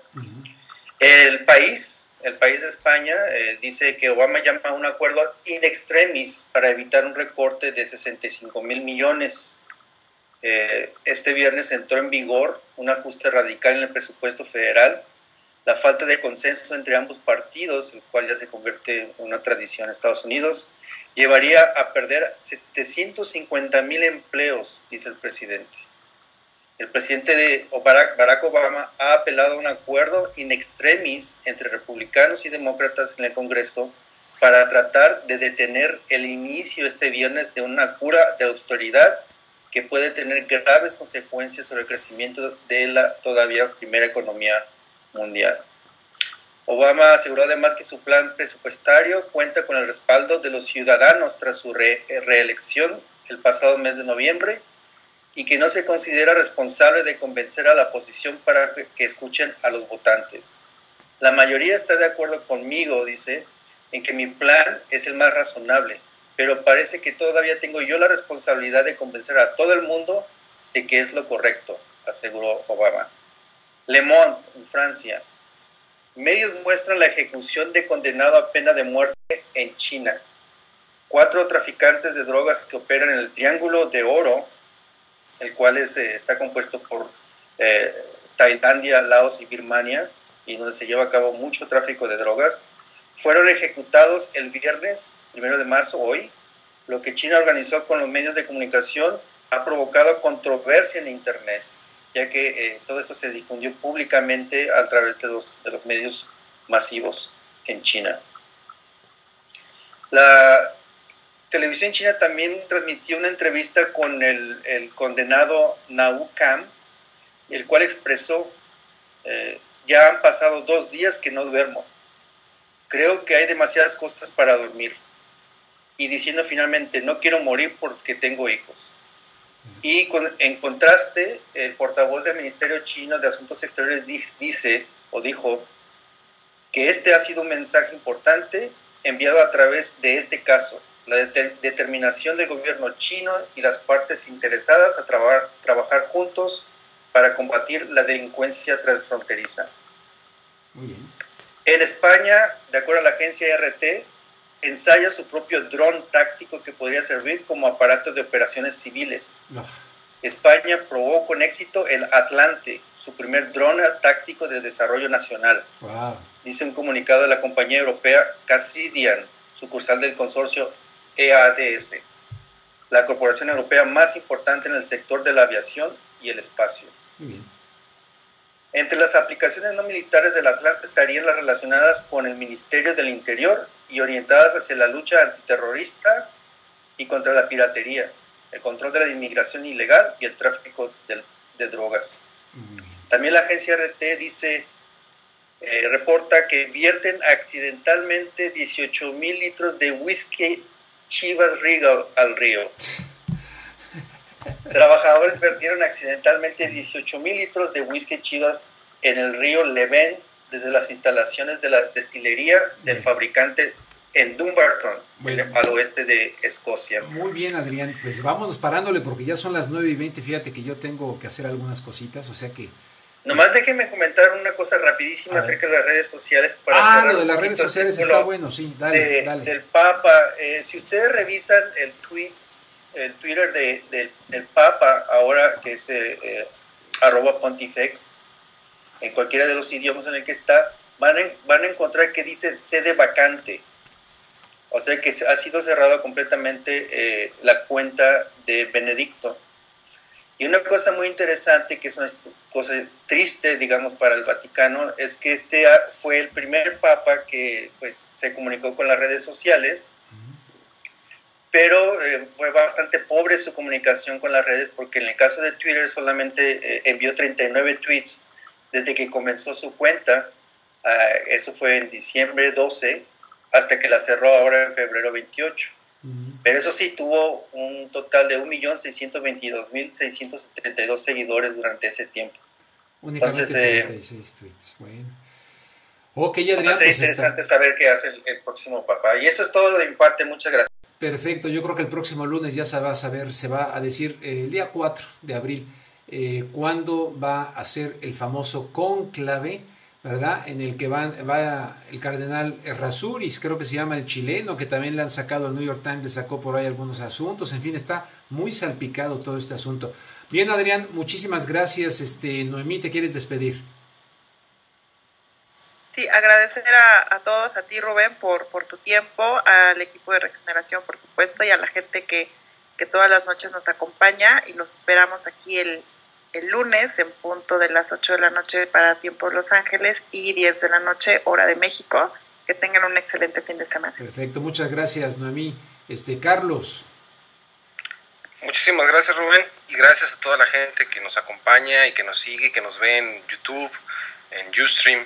H: El país de España dice que Obama llama a un acuerdo in extremis para evitar un recorte de 65,000 millones. Este viernes entró en vigor un ajuste radical en el presupuesto federal. La falta de consenso entre ambos partidos, el cual ya se convierte en una tradición en Estados Unidos, llevaría a perder 750,000 empleos, dice el presidente. El presidente Barack Obama ha apelado a un acuerdo in extremis entre republicanos y demócratas en el Congreso para tratar de detener el inicio este viernes de una cura de austeridad que puede tener graves consecuencias sobre el crecimiento de la todavía primera economía mundial. Obama aseguró además que su plan presupuestario cuenta con el respaldo de los ciudadanos tras su reelección el pasado mes de noviembre y que no se considera responsable de convencer a la oposición para que escuchen a los votantes. La mayoría está de acuerdo conmigo, dice, en que mi plan es el más razonable, pero parece que todavía tengo yo la responsabilidad de convencer a todo el mundo de que es lo correcto, aseguró Obama. Le Monde, en Francia. Medios muestran la ejecución de condenado a pena de muerte en China. 4 traficantes de drogas que operan en el Triángulo de Oro, el cual está compuesto por Tailandia, Laos y Birmania, y donde se lleva a cabo mucho tráfico de drogas, fueron ejecutados el viernes 1 de marzo, hoy. Lo que China organizó con los medios de comunicación ha provocado controversia en Internet, ya que todo esto se difundió públicamente a través de los medios masivos en China. La televisión china también transmitió una entrevista con el condenado Nau Cam, el cual expresó, ya han pasado 2 días que no duermo. Creo que hay demasiadas cosas para dormir. Y diciendo finalmente, no quiero morir porque tengo hijos. Y en contraste, el portavoz del Ministerio Chino de Asuntos Exteriores dijo que este ha sido un mensaje importante enviado a través de este caso, la determinación del gobierno chino y las partes interesadas a trabajar juntos para combatir la delincuencia transfronteriza.
B: Muy bien.
H: En España, de acuerdo a la agencia RT, ensaya su propio dron táctico que podría servir como aparato de operaciones civiles. España probó con éxito el Atlante, su primer dron táctico de desarrollo nacional.
B: Wow.
H: Dice un comunicado de la compañía europea Cassidian, sucursal del consorcio EADS, la corporación europea más importante en el sector de la aviación y el espacio.
B: Muy bien.
H: Entre las aplicaciones no militares del Atlante estarían las relacionadas con el Ministerio del Interior y orientadas hacia la lucha antiterrorista y contra la piratería, el control de la inmigración ilegal y el tráfico de drogas. También la agencia RT reporta que vierten accidentalmente 18,000 litros de whisky Chivas Regal al río. Trabajadores vertieron accidentalmente 18,000 litros de whisky Chivas en el río Leven desde las instalaciones de la destilería del fabricante en Dumbarton, al oeste de Escocia.
B: Muy bien, Adrián. Pues vámonos parándole porque ya son las 9:20. Fíjate que yo tengo que hacer algunas cositas, o sea que...
H: Nomás déjenme comentar una cosa rapidísima acerca de las redes sociales. Para
B: lo de las redes sociales está bueno, sí, dale.
H: Del Papa. Si ustedes revisan el Twitter del Papa, ahora que es @pontifex, en cualquiera de los idiomas en el que está, van a encontrar que dice sede vacante. O sea que ha sido cerrado completamente la cuenta de Benedicto. Y una cosa muy interesante, que es una cosa triste, digamos, para el Vaticano, es que este fue el primer papa que pues, se comunicó con las redes sociales, pero fue bastante pobre su comunicación con las redes, porque en el caso de Twitter solamente envió 39 tweets desde que comenzó su cuenta. Eso fue en diciembre 12, hasta que la cerró ahora en febrero 28. Pero eso sí, tuvo un total de 1.622.672 seguidores durante ese tiempo.
E: Únicamente
H: Entonces,
E: 36 tweets. Bueno. Ok, Adrián.
H: Va a ser interesante saber qué hace el próximo papá. Y eso es todo de mi parte. Muchas gracias.
E: Perfecto. Yo creo que el próximo lunes ya se va a saber, se va a decir el día 4 de abril, cuándo va a ser el famoso cónclave, ¿verdad? En el que va el cardenal Errázuriz, creo que se llama el chileno, que también le han sacado, el New York Times le sacó por ahí algunos asuntos, en fin, está muy salpicado todo este asunto. Bien, Adrián, muchísimas gracias. Noemí, ¿te quieres despedir?
C: Sí, agradecer a todos, a ti Rubén, por tu tiempo, al equipo de Regeneración, por supuesto, y a la gente que todas las noches nos acompaña, y los esperamos aquí el lunes en punto de las 8 de la noche para tiempo de Los Ángeles y 10 de la noche hora de México. Que tengan un excelente fin de semana.
E: Perfecto, muchas gracias, Noemí. Carlos.
F: Muchísimas gracias, Rubén, y gracias a toda la gente que nos acompaña y que nos sigue, que nos ve en YouTube, en Ustream,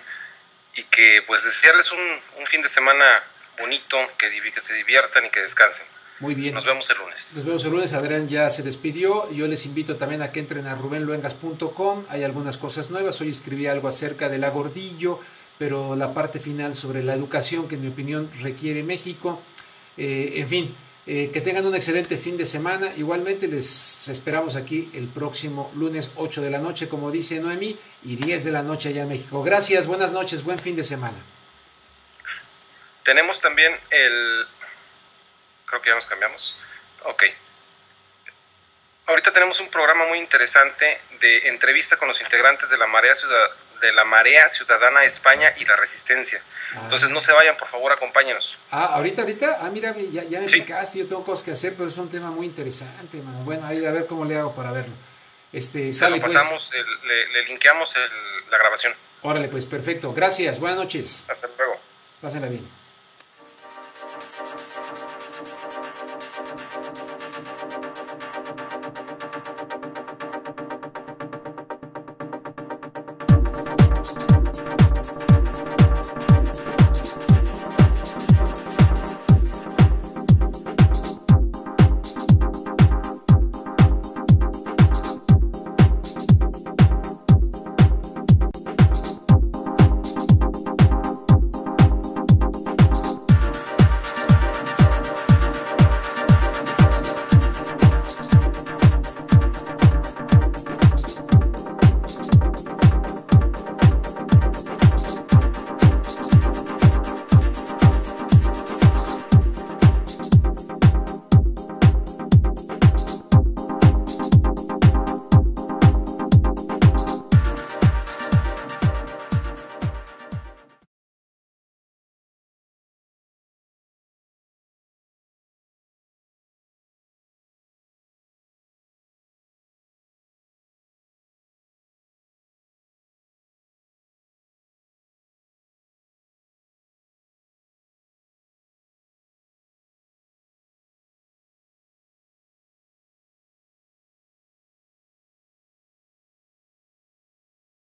F: y que pues desearles un fin de semana bonito, que se diviertan y que descansen.
E: Muy bien.
F: Nos vemos el lunes.
E: Nos vemos el lunes. Adrián ya se despidió. Yo les invito también a que entren a rubenluengas.com. Hay algunas cosas nuevas. Hoy escribí algo acerca del agordillo, pero la parte final sobre la educación que en mi opinión requiere México. En fin, que tengan un excelente fin de semana. Igualmente les esperamos aquí el próximo lunes 8 de la noche, como dice Noemí, y 10 de la noche allá en México. Gracias, buenas noches, buen fin de semana.
F: Tenemos también creo que ya nos cambiamos. Ok. Ahorita tenemos un programa muy interesante de entrevista con los integrantes de la Marea Ciudadana España y la Resistencia. Entonces no se vayan, por favor, acompáñenos.
E: Ahorita. Mira, ya me picaste, yo tengo cosas que hacer, pero es un tema muy interesante, mano. Bueno, ahí a ver cómo le hago para verlo.
F: Sale, lo pasamos, pues. Le linkeamos la grabación.
E: Órale, pues, perfecto. Gracias, buenas noches.
F: Hasta luego.
E: Pásenla bien.